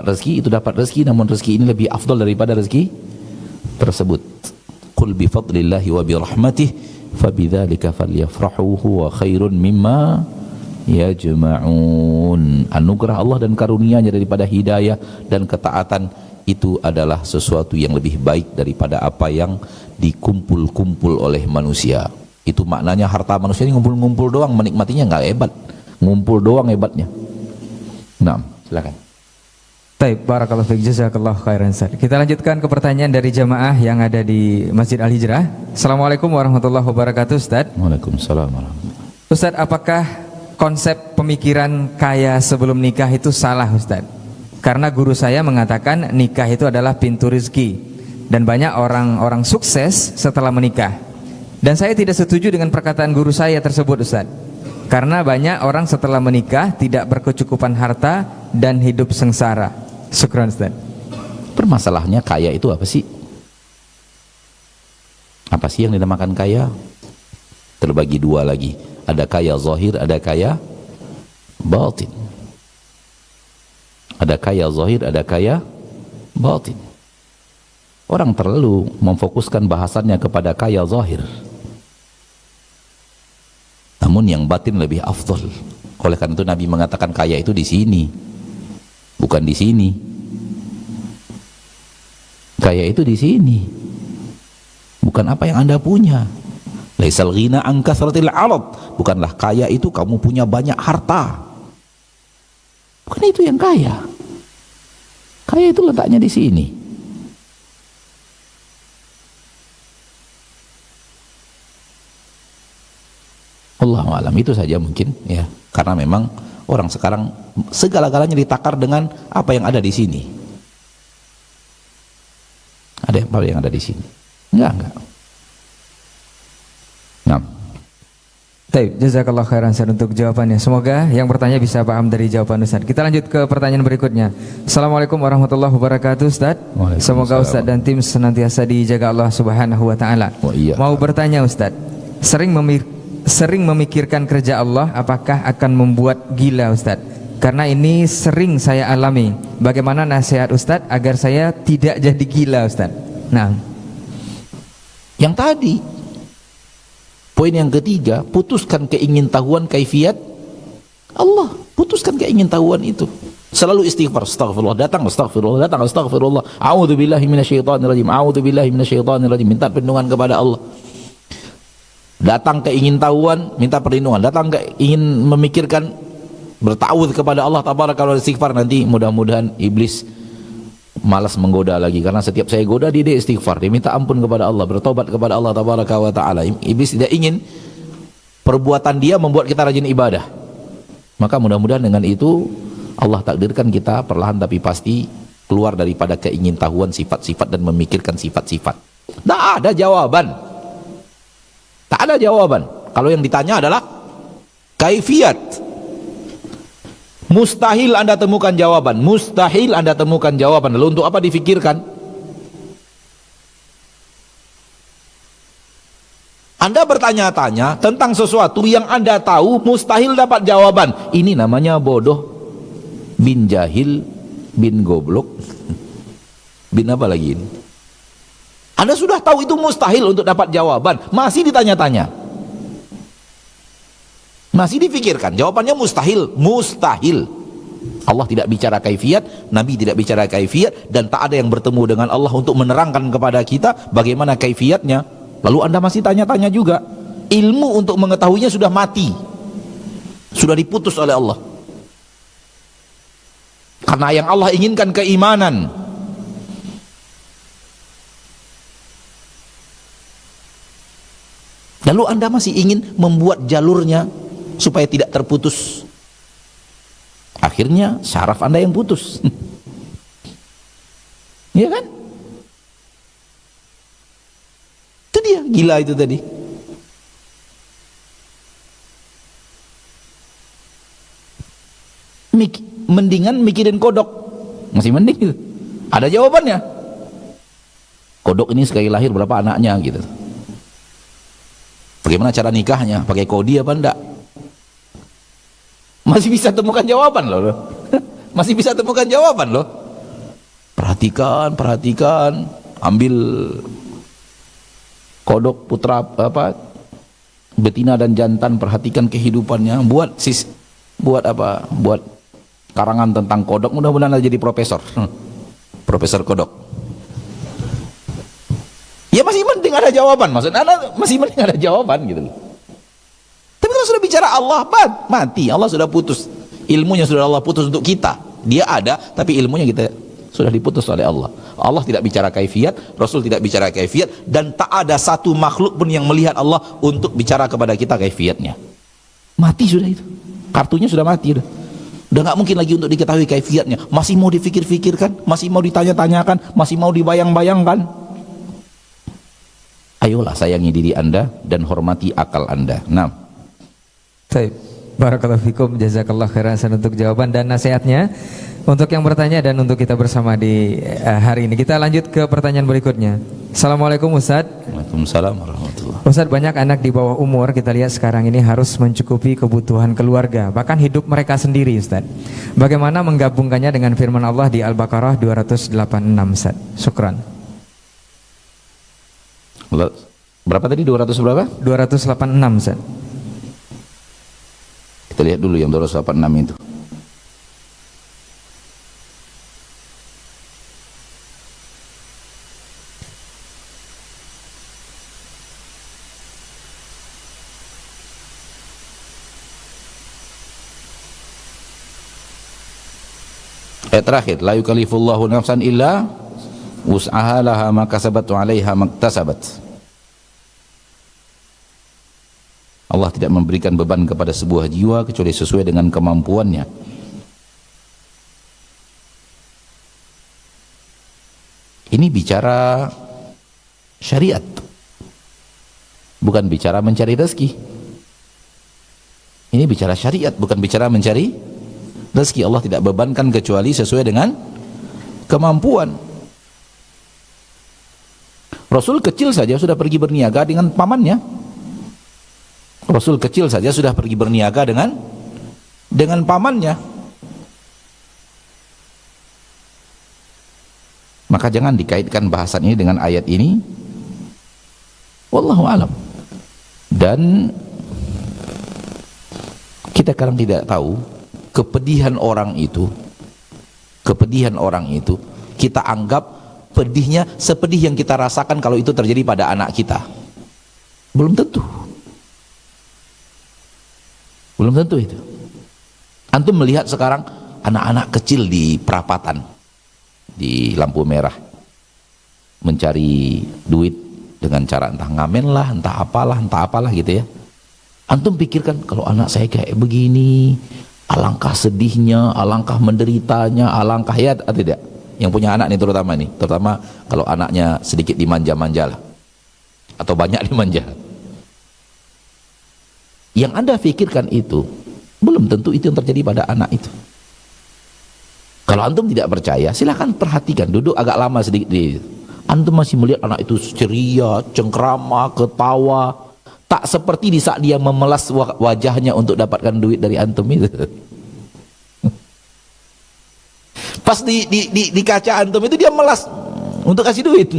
rezeki, itu dapat rezeki, namun rezeki ini lebih afdal daripada rezeki tersebut. Qul bi fadlillahi wa bi rahmatih fabidzalika falyafrahu huwa khairun mimma yajma'un. Anugerah Allah dan karunia-Nya daripada hidayah dan ketaatan itu adalah sesuatu yang lebih baik daripada apa yang dikumpul-kumpul oleh manusia. Itu maknanya harta manusia ini ngumpul-ngumpul doang, menikmatinya nggak hebat, ngumpul doang hebatnya. Nah, silakan. Baik, barakallahu fiik, jazakallahu khairan Ustaz. Kita lanjutkan ke pertanyaan dari jamaah yang ada di Masjid Al-Hijrah. Assalamualaikum warahmatullahi wabarakatuh Ustaz. Waalaikumsalam warahmatullahi wabarakatuh. Ustaz, apakah konsep pemikiran kaya sebelum nikah itu salah Ustaz? Karena guru saya mengatakan nikah itu adalah pintu rezeki, dan banyak orang-orang sukses setelah menikah. Dan saya tidak setuju dengan perkataan guru saya tersebut Ustaz, karena banyak orang setelah menikah tidak berkecukupan harta dan hidup sengsara. Syukran Ustaz. Permasalahannya kaya itu apa sih? Apa sih yang dinamakan kaya? Terbagi dua lagi. Ada kaya zahir, ada kaya batin. Ada kaya zahir, ada kaya batin. Orang terlalu memfokuskan bahasannya kepada kaya zahir, namun yang batin lebih afdal. Oleh karena itu Nabi mengatakan kaya itu di sini, bukan di sini. Kaya itu di sini, bukan apa yang Anda punya. Laisal ghina an kathratil 'arad. Bukanlah kaya itu kamu punya banyak harta. Bukan itu yang kaya. Kaya itu letaknya di sini. Allahu a'lam, itu saja mungkin ya. Karena memang orang sekarang segala-galanya ditakar dengan apa yang ada di sini. Ada apa yang ada di sini? Enggak. Nah. Baik, jazakallah khairan Ustaz untuk jawabannya. Semoga yang bertanya bisa paham dari jawaban Ustaz. Kita lanjut ke pertanyaan berikutnya. Assalamualaikum warahmatullahi wabarakatuh Ustaz. Semoga Ustaz dan tim senantiasa dijaga Allah Subhanahu wa taala. Mau bertanya Ustaz, sering memikirkan kerja Allah apakah akan membuat gila Ustaz? Karena ini sering saya alami. Bagaimana nasihat Ustaz agar saya tidak jadi gila Ustaz? Nah, yang tadi poin yang ketiga, putuskan keingintahuan kaifiat Allah, putuskan keingintahuan itu. Selalu istighfar, astagfirullah, datang astagfirullah, datang astagfirullah, a'udzubillahi minasyaitonirrajim, a'udzubillahi minasyaitonirrajim, minta perlindungan kepada Allah. Datang keingintahuan, minta perlindungan. Datang ingin memikirkan, bertawud kepada Allah tabaraka wa istighfar. Nanti mudah-mudahan iblis malas menggoda lagi, karena setiap saya goda dia istighfar, dia minta ampun kepada Allah, bertobat kepada Allah tabaraka wa taala. Iblis tidak ingin perbuatan dia membuat kita rajin ibadah. Maka mudah-mudahan dengan itu Allah takdirkan kita perlahan tapi pasti keluar daripada keingintahuan sifat-sifat dan memikirkan sifat-sifat. Tak ada jawaban. Tak ada jawaban. Kalau yang ditanya adalah kaifiat. Mustahil Anda temukan jawaban. Mustahil Anda temukan jawaban. Lalu untuk apa difikirkan? Anda bertanya-tanya tentang sesuatu yang Anda tahu mustahil dapat jawaban. Ini namanya bodoh, bin jahil, bin goblok, bin apa lagi ini? Anda sudah tahu itu mustahil untuk dapat jawaban, masih ditanya-tanya, masih difikirkan. Jawabannya mustahil. Mustahil. Allah tidak bicara kaifiat, Nabi tidak bicara kaifiat, dan tak ada yang bertemu dengan Allah untuk menerangkan kepada kita bagaimana kaifiatnya. Lalu Anda masih tanya-tanya juga. Ilmu untuk mengetahuinya sudah mati, sudah diputus oleh Allah. Karena yang Allah inginkan keimanan. Lalu Anda masih ingin membuat jalurnya supaya tidak terputus. Akhirnya syaraf Anda yang putus. Iya kan? Itu dia, gila itu tadi. Mendingan mikirin kodok, masih mending gitu. Ada jawabannya. Kodok ini sekali lahir berapa anaknya gitu. Bagaimana cara nikahnya? Pakai kodi apa enggak? Masih bisa temukan jawaban loh. Masih bisa temukan jawaban loh. Perhatikan, perhatikan. Ambil kodok putra apa? Betina dan jantan, perhatikan kehidupannya. Buat apa? Buat karangan tentang kodok. Mudah-mudahan jadi profesor. Profesor kodok. Ya masih penting ada jawaban, maksudnya masih penting ada jawaban gitu loh. Tapi kalau sudah bicara Allah, mati, Allah sudah putus. Ilmunya sudah Allah putus untuk kita. Dia ada, tapi ilmunya kita sudah diputus oleh Allah. Allah tidak bicara kaifiat, Rasul tidak bicara kaifiat, dan tak ada satu makhluk pun yang melihat Allah untuk bicara kepada kita kaifiatnya. Mati sudah itu. Kartunya sudah mati udah. Udah nggak mungkin lagi untuk diketahui kaifiatnya. Masih mau dipikir-pikirkan, masih mau ditanya-tanyakan, masih mau dibayang-bayangkan. Ayolah sayangi diri Anda dan hormati akal Anda. Nah, baik. Barakallahu fikum, jazakallah khairan untuk jawaban dan nasihatnya untuk yang bertanya dan untuk kita bersama di hari ini. Kita lanjut ke pertanyaan berikutnya. Assalamualaikum Ustaz. Waalaikumsalam warahmatullahi. Ustaz, banyak anak di bawah umur kita lihat sekarang ini harus mencukupi kebutuhan keluarga, bahkan hidup mereka sendiri Ustaz. Bagaimana menggabungkannya dengan firman Allah di Al-Baqarah 286 Ustaz? Syukran. Berapa tadi? 200 berapa? 286 Ustaz. Kita lihat dulu yang 286 itu. Ayat terakhir, la yukallifullahu nafsan illa wus'aha laha ma kasabat wa 'alaiha maktasabat. Allah tidak memberikan beban kepada sebuah jiwa kecuali sesuai dengan kemampuannya. Ini bicara syariat, bukan bicara mencari rezeki. Ini bicara syariat, bukan bicara mencari rezeki. Allah tidak bebankan kecuali sesuai dengan kemampuan. Rasul kecil saja sudah pergi berniaga dengan pamannya. Rasul kecil saja sudah pergi berniaga dengan pamannya. Maka jangan dikaitkan bahasan ini dengan ayat ini. Wallahu alam. Dan kita kadang tidak tahu kepedihan orang itu kita anggap pedihnya sepedih yang kita rasakan kalau itu terjadi pada anak kita. Belum tentu. Belum tentu itu. Antum melihat sekarang anak-anak kecil di perapatan, di lampu merah, mencari duit dengan cara entah ngamen lah, entah apalah gitu ya. Antum pikirkan kalau anak saya kayak begini, alangkah sedihnya, alangkah menderitanya, alangkah ya atau tidak? Yang punya anak nih terutama kalau anaknya sedikit dimanja-manja lah, atau banyak dimanja. Yang Anda pikirkan itu belum tentu itu yang terjadi pada anak itu. Kalau antum tidak percaya, silakan perhatikan, duduk agak lama sedikit. Antum masih melihat anak itu ceria, cengkrama, ketawa, tak seperti di saat dia memelas wajahnya untuk dapatkan duit dari antum itu. Pas di kaca antum itu dia melas untuk kasih duit.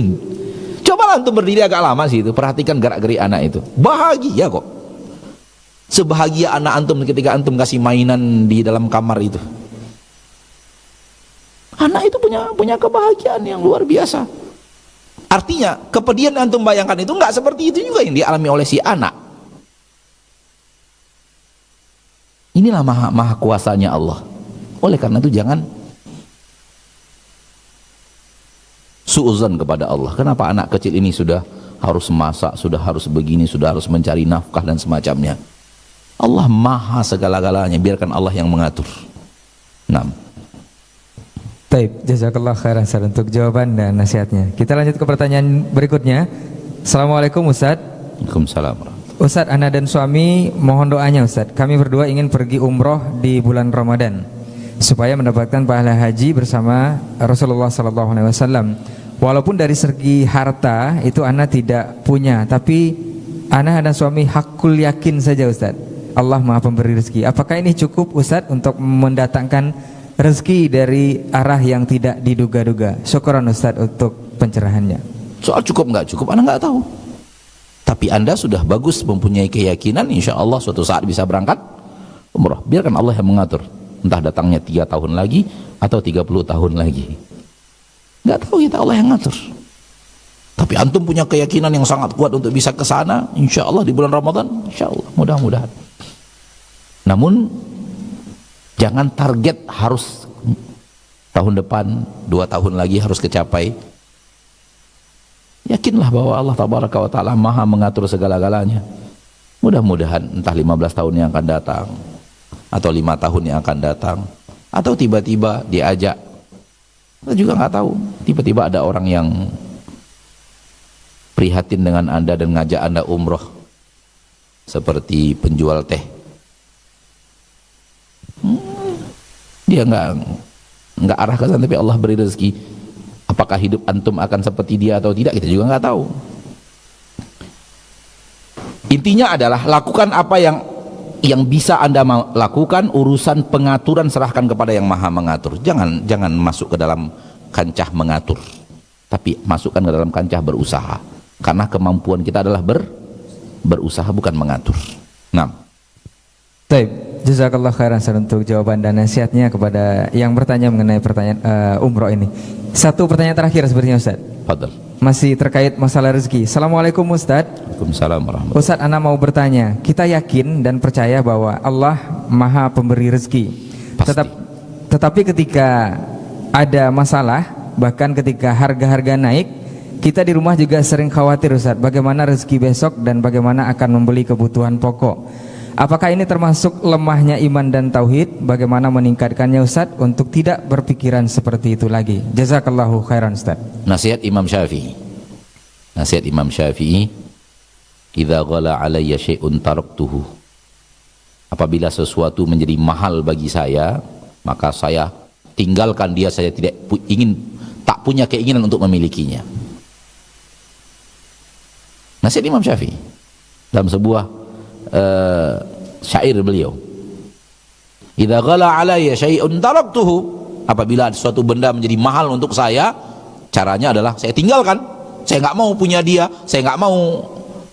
Coba antum berdiri agak lama sih itu, perhatikan gerak-gerik anak itu. Bahagia kok. Sebahagia anak antum ketika antum kasih mainan di dalam kamar itu. Anak itu punya kebahagiaan yang luar biasa. Artinya kepedihan antum bayangkan itu nggak seperti itu juga yang dialami oleh si anak. Inilah maha kuasanya Allah. Oleh karena itu jangan suuzon kepada Allah. Kenapa anak kecil ini sudah harus masak, sudah harus begini, sudah harus mencari nafkah dan semacamnya. Allah maha segala-galanya, biarkan Allah yang mengatur. Nah, Taib, jazakallah khairan Ustaz untuk jawaban dan nasihatnya. Kita lanjut ke pertanyaan berikutnya. Assalamualaikum Ustaz. Waalaikumsalam. Ustaz, ana dan suami mohon doanya Ustaz. Kami berdua ingin pergi umroh di bulan Ramadan supaya mendapatkan pahala haji bersama Rasulullah SAW. Walaupun dari segi harta itu ana tidak punya, tapi ana dan suami hakul yakin saja Ustaz, Allah Maha Pemberi rezeki. Apakah ini cukup Ustaz untuk mendatangkan rezeki dari arah yang tidak diduga-duga? Syukran Ustaz untuk pencerahannya. Soal cukup nggak cukup, anda nggak tahu. Tapi anda sudah bagus mempunyai keyakinan, insya Allah suatu saat bisa berangkat umrah. Biarkan Allah yang mengatur. Entah datangnya 3 tahun lagi atau 30 tahun lagi. Nggak tahu kita, Allah yang ngatur. Tapi antum punya keyakinan yang sangat kuat untuk bisa ke sana, insya Allah di bulan Ramadan, insya Allah, mudah-mudahan. Namun jangan target harus tahun depan, 2 tahun lagi harus kecapai. Yakinlah bahwa Allah Tabaraka wa Ta'ala maha mengatur segala-galanya. Mudah-mudahan entah 15 tahun yang akan datang, atau 5 tahun yang akan datang, atau tiba-tiba diajak, kita juga nggak tahu, tiba-tiba ada orang yang prihatin dengan anda dan ngajak anda umroh, seperti penjual teh. Dia nggak arah ke sana, tapi Allah beri rezeki. Apakah hidup antum akan seperti dia atau tidak, kita juga nggak tahu. Intinya adalah lakukan apa yang bisa anda lakukan. Urusan pengaturan serahkan kepada yang maha mengatur. Jangan masuk ke dalam kancah mengatur, tapi masukkan ke dalam kancah berusaha, karena kemampuan kita adalah berusaha, bukan mengatur. Nah, Taib, jazakallah khairan Ustaz untuk jawaban dan nasihatnya kepada yang bertanya mengenai pertanyaan umroh ini. Satu pertanyaan terakhir sepertinya Ustaz. fadal. Masih terkait masalah rezeki. Assalamualaikum Ustaz. Waalaikumsalam warahmatullahi. Ustaz, ana mau bertanya. Kita yakin dan percaya bahwa Allah Maha Pemberi rezeki. Pasti. Tetapi ketika ada masalah, bahkan ketika harga-harga naik, kita di rumah juga sering khawatir Ustaz, bagaimana rezeki besok dan bagaimana akan membeli kebutuhan pokok. Apakah ini termasuk lemahnya iman dan tauhid? Bagaimana meningkatkannya Ustaz untuk tidak berpikiran seperti itu lagi? Jazakallahu khairan Ustaz. Nasihat Imam Syafi'i. Nasihat Imam Syafi'i, "Idza ghala 'alayya syai'un taraktuhu." Apabila sesuatu menjadi mahal bagi saya, maka saya tinggalkan dia. Saya tak punya keinginan untuk memilikinya. Nasihat Imam Syafi'i dalam sebuah syair beliau, idza ghala alayya syai'un taraktuhu, apabila suatu benda menjadi mahal untuk saya, caranya adalah saya tinggalkan. Saya nggak mau punya dia, saya nggak mau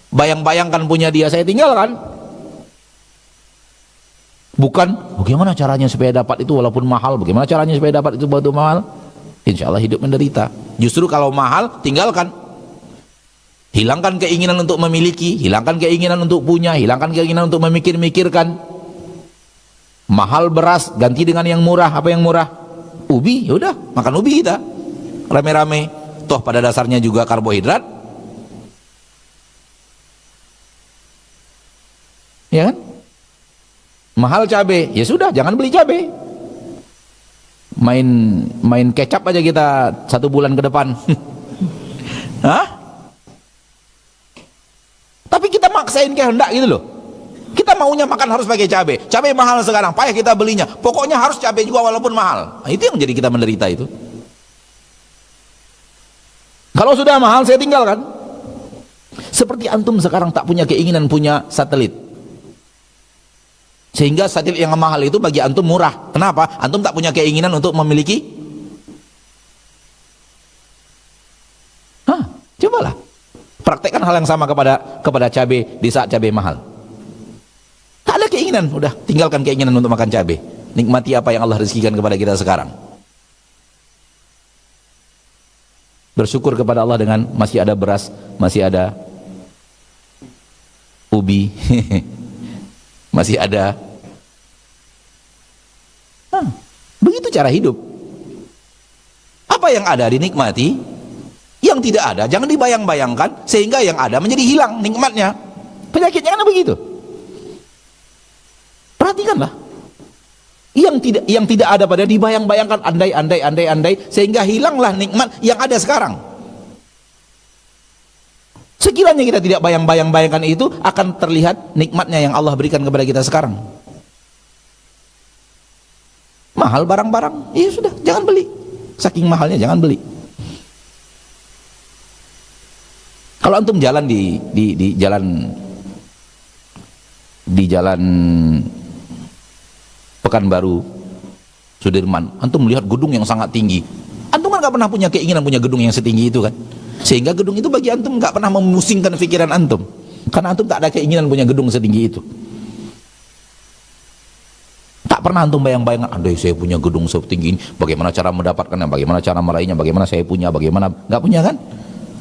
bayang-bayangkan punya dia, saya tinggalkan. Bukan bagaimana caranya supaya dapat itu walaupun mahal, bagaimana caranya supaya dapat itu begitu mahal, insya Allah hidup menderita. Justru kalau mahal, tinggalkan. Hilangkan keinginan untuk memiliki, hilangkan keinginan untuk punya, hilangkan keinginan untuk memikir-mikirkan. Mahal beras, ganti dengan yang murah. Apa yang murah? Ubi, yaudah makan ubi kita rame-rame. Toh pada dasarnya juga karbohidrat, ya kan? Mahal cabai, ya sudah jangan beli cabai. Main kecap aja kita 1 bulan ke depan. Hah? Tapi kita maksain kehendak gitu loh. Kita maunya makan harus pakai cabai. Cabai mahal sekarang, payah kita belinya. Pokoknya harus cabai juga walaupun mahal. Nah, itu yang jadi kita menderita itu. Kalau sudah mahal saya tinggalkan. Seperti antum sekarang tak punya keinginan punya satelit. Sehingga satelit yang mahal itu bagi antum murah. Kenapa? Antum tak punya keinginan untuk memiliki. Cobalah. Praktekkan hal yang sama kepada cabai di saat cabai mahal. Tak ada keinginan, udah tinggalkan keinginan untuk makan cabai. Nikmati apa yang Allah rezekikan kepada kita sekarang. Bersyukur kepada Allah dengan masih ada beras, masih ada ubi, masih ada. Begitu cara hidup. Apa yang ada dinikmati, yang tidak ada jangan dibayang-bayangkan, sehingga yang ada menjadi hilang nikmatnya. Penyakitnya kan begitu. Perhatikanlah. Yang tidak ada pada dibayang-bayangkan, andai, sehingga hilanglah nikmat yang ada sekarang. Sekiranya kita tidak bayang-bayangkan itu, akan terlihat nikmatnya yang Allah berikan kepada kita sekarang. Mahal barang-barang, ya sudah, jangan beli. Saking mahalnya jangan beli. Kalau antum jalan di jalan Pekanbaru, Sudirman, antum melihat gedung yang sangat tinggi. Antum kan nggak pernah punya keinginan punya gedung yang setinggi itu kan, sehingga gedung itu bagi antum nggak pernah memusingkan pikiran antum, karena antum tak ada keinginan punya gedung setinggi itu. Tak pernah antum bayang-bayangkan, andai saya punya gedung setinggi ini, bagaimana cara mendapatkannya, bagaimana cara meraihnya, bagaimana saya punya, bagaimana nggak punya kan?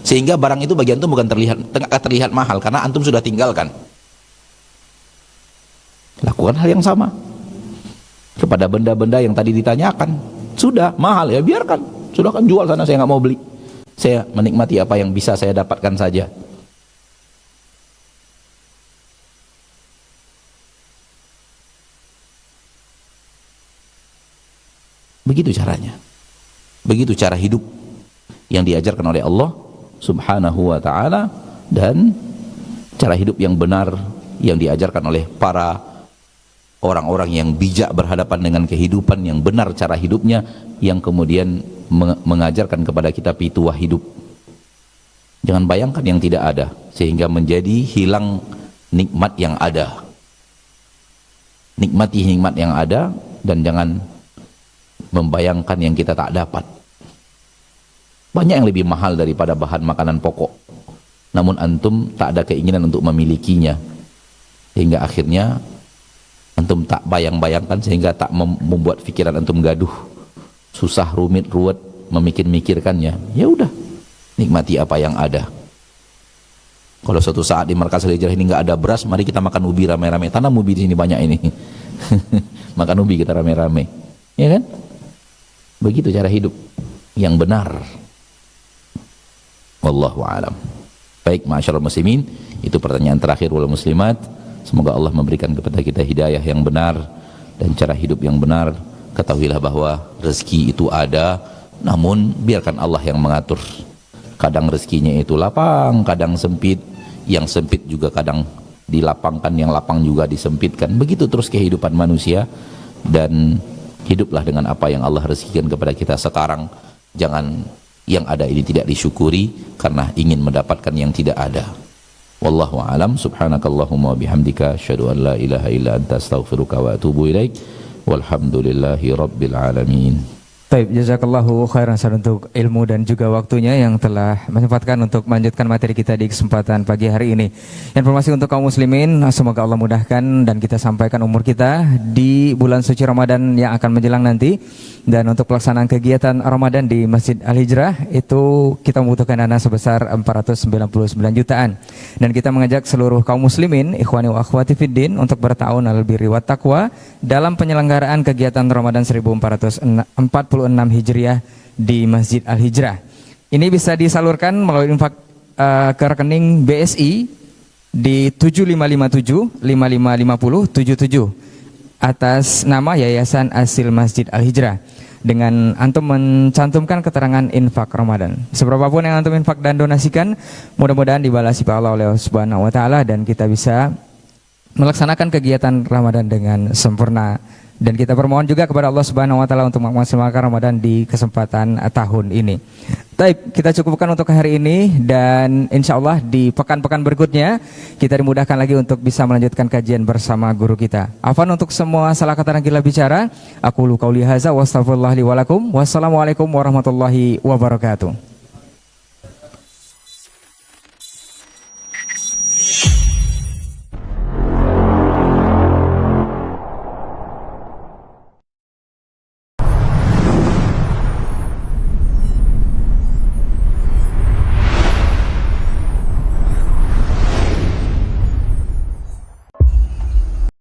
Sehingga barang itu bagi antum bukan terlihat mahal, karena antum sudah tinggalkan. Lakukan hal yang sama kepada benda-benda yang tadi ditanyakan. Sudah mahal, ya biarkan, sudah kan jual sana, saya nggak mau beli. Saya menikmati apa yang bisa saya dapatkan saja. Begitu caranya. Begitu cara hidup yang diajarkan oleh Allah Subhanahu wa ta'ala, dan cara hidup yang benar yang diajarkan oleh para orang-orang yang bijak berhadapan dengan kehidupan yang benar cara hidupnya, yang kemudian mengajarkan kepada kita pituah hidup. Jangan bayangkan yang tidak ada, sehingga menjadi hilang nikmat yang ada. Nikmati nikmat yang ada, dan jangan membayangkan yang kita tak dapat. Banyak yang lebih mahal daripada bahan makanan pokok, namun antum tak ada keinginan untuk memilikinya, hingga akhirnya antum tak bayang-bayangkan, sehingga tak membuat pikiran antum gaduh, susah, rumit, ruwet memikir-mikirkannya. Ya udah, nikmati apa yang ada. Kalau suatu saat di markas Al-Hijrah ini nggak ada beras, mari kita makan ubi rame-rame. Tanam ubi di sini banyak ini. Makan ubi kita rame-rame, ya kan? Begitu cara hidup yang benar. Wallahu a'lam. Baik, ma'asyiral muslimin, itu pertanyaan terakhir wal muslimat. Semoga Allah memberikan kepada kita hidayah yang benar dan cara hidup yang benar. Ketahuilah bahwa rezeki itu ada, namun biarkan Allah yang mengatur. Kadang rezekinya itu lapang, kadang sempit. Yang sempit juga kadang dilapangkan, yang lapang juga disempitkan. Begitu terus kehidupan manusia, dan hiduplah dengan apa yang Allah rezekikan kepada kita sekarang. Jangan yang ada ini tidak disyukuri karena ingin mendapatkan yang tidak ada. Wallahu a'lam. Subhanakallahumma bihamdika asyhadu an la ilaha illa anta astaghfiruka wa atubu ilaik. Walhamdulillahi rabbil alamin. Baik, jazakallahu khairan untuk ilmu dan juga waktunya yang telah menyempatkan untuk melanjutkan materi kita di kesempatan pagi hari ini. Informasi untuk kaum muslimin, semoga Allah mudahkan dan kita sampaikan umur kita di bulan suci Ramadan yang akan menjelang nanti. Dan untuk pelaksanaan kegiatan Ramadan di Masjid Al-Hijrah itu kita membutuhkan dana sebesar 499 jutaan. Dan kita mengajak seluruh kaum muslimin, ikhwani wa akhwati fiddin, untuk bertawun alal birri wat taqwa dalam penyelenggaraan kegiatan Ramadan 1446 Hijriah di Masjid Al-Hijrah. Ini bisa disalurkan melalui infak ke rekening BSI di 7557 5550 77 atas nama Yayasan Asil Masjid Al-Hijrah, dengan antum mencantumkan keterangan infak Ramadan. Seberapapun yang antum infak dan donasikan, mudah-mudahan dibalasi oleh Allah Subhanahu wa taala, dan kita bisa melaksanakan kegiatan Ramadan dengan sempurna. Dan kita bermohon juga kepada Allah Subhanahu wa taala untuk memaksimalkan Ramadan di kesempatan tahun ini. Baik, kita cukupkan untuk hari ini dan insya Allah di pekan-pekan berikutnya kita dimudahkan lagi untuk bisa melanjutkan kajian bersama guru kita. Afwan untuk semua salah kata dan gila bicara. Aku qauli hadza wa astaghfirullah li wa lakum. Wassalamualaikum warahmatullahi wabarakatuh.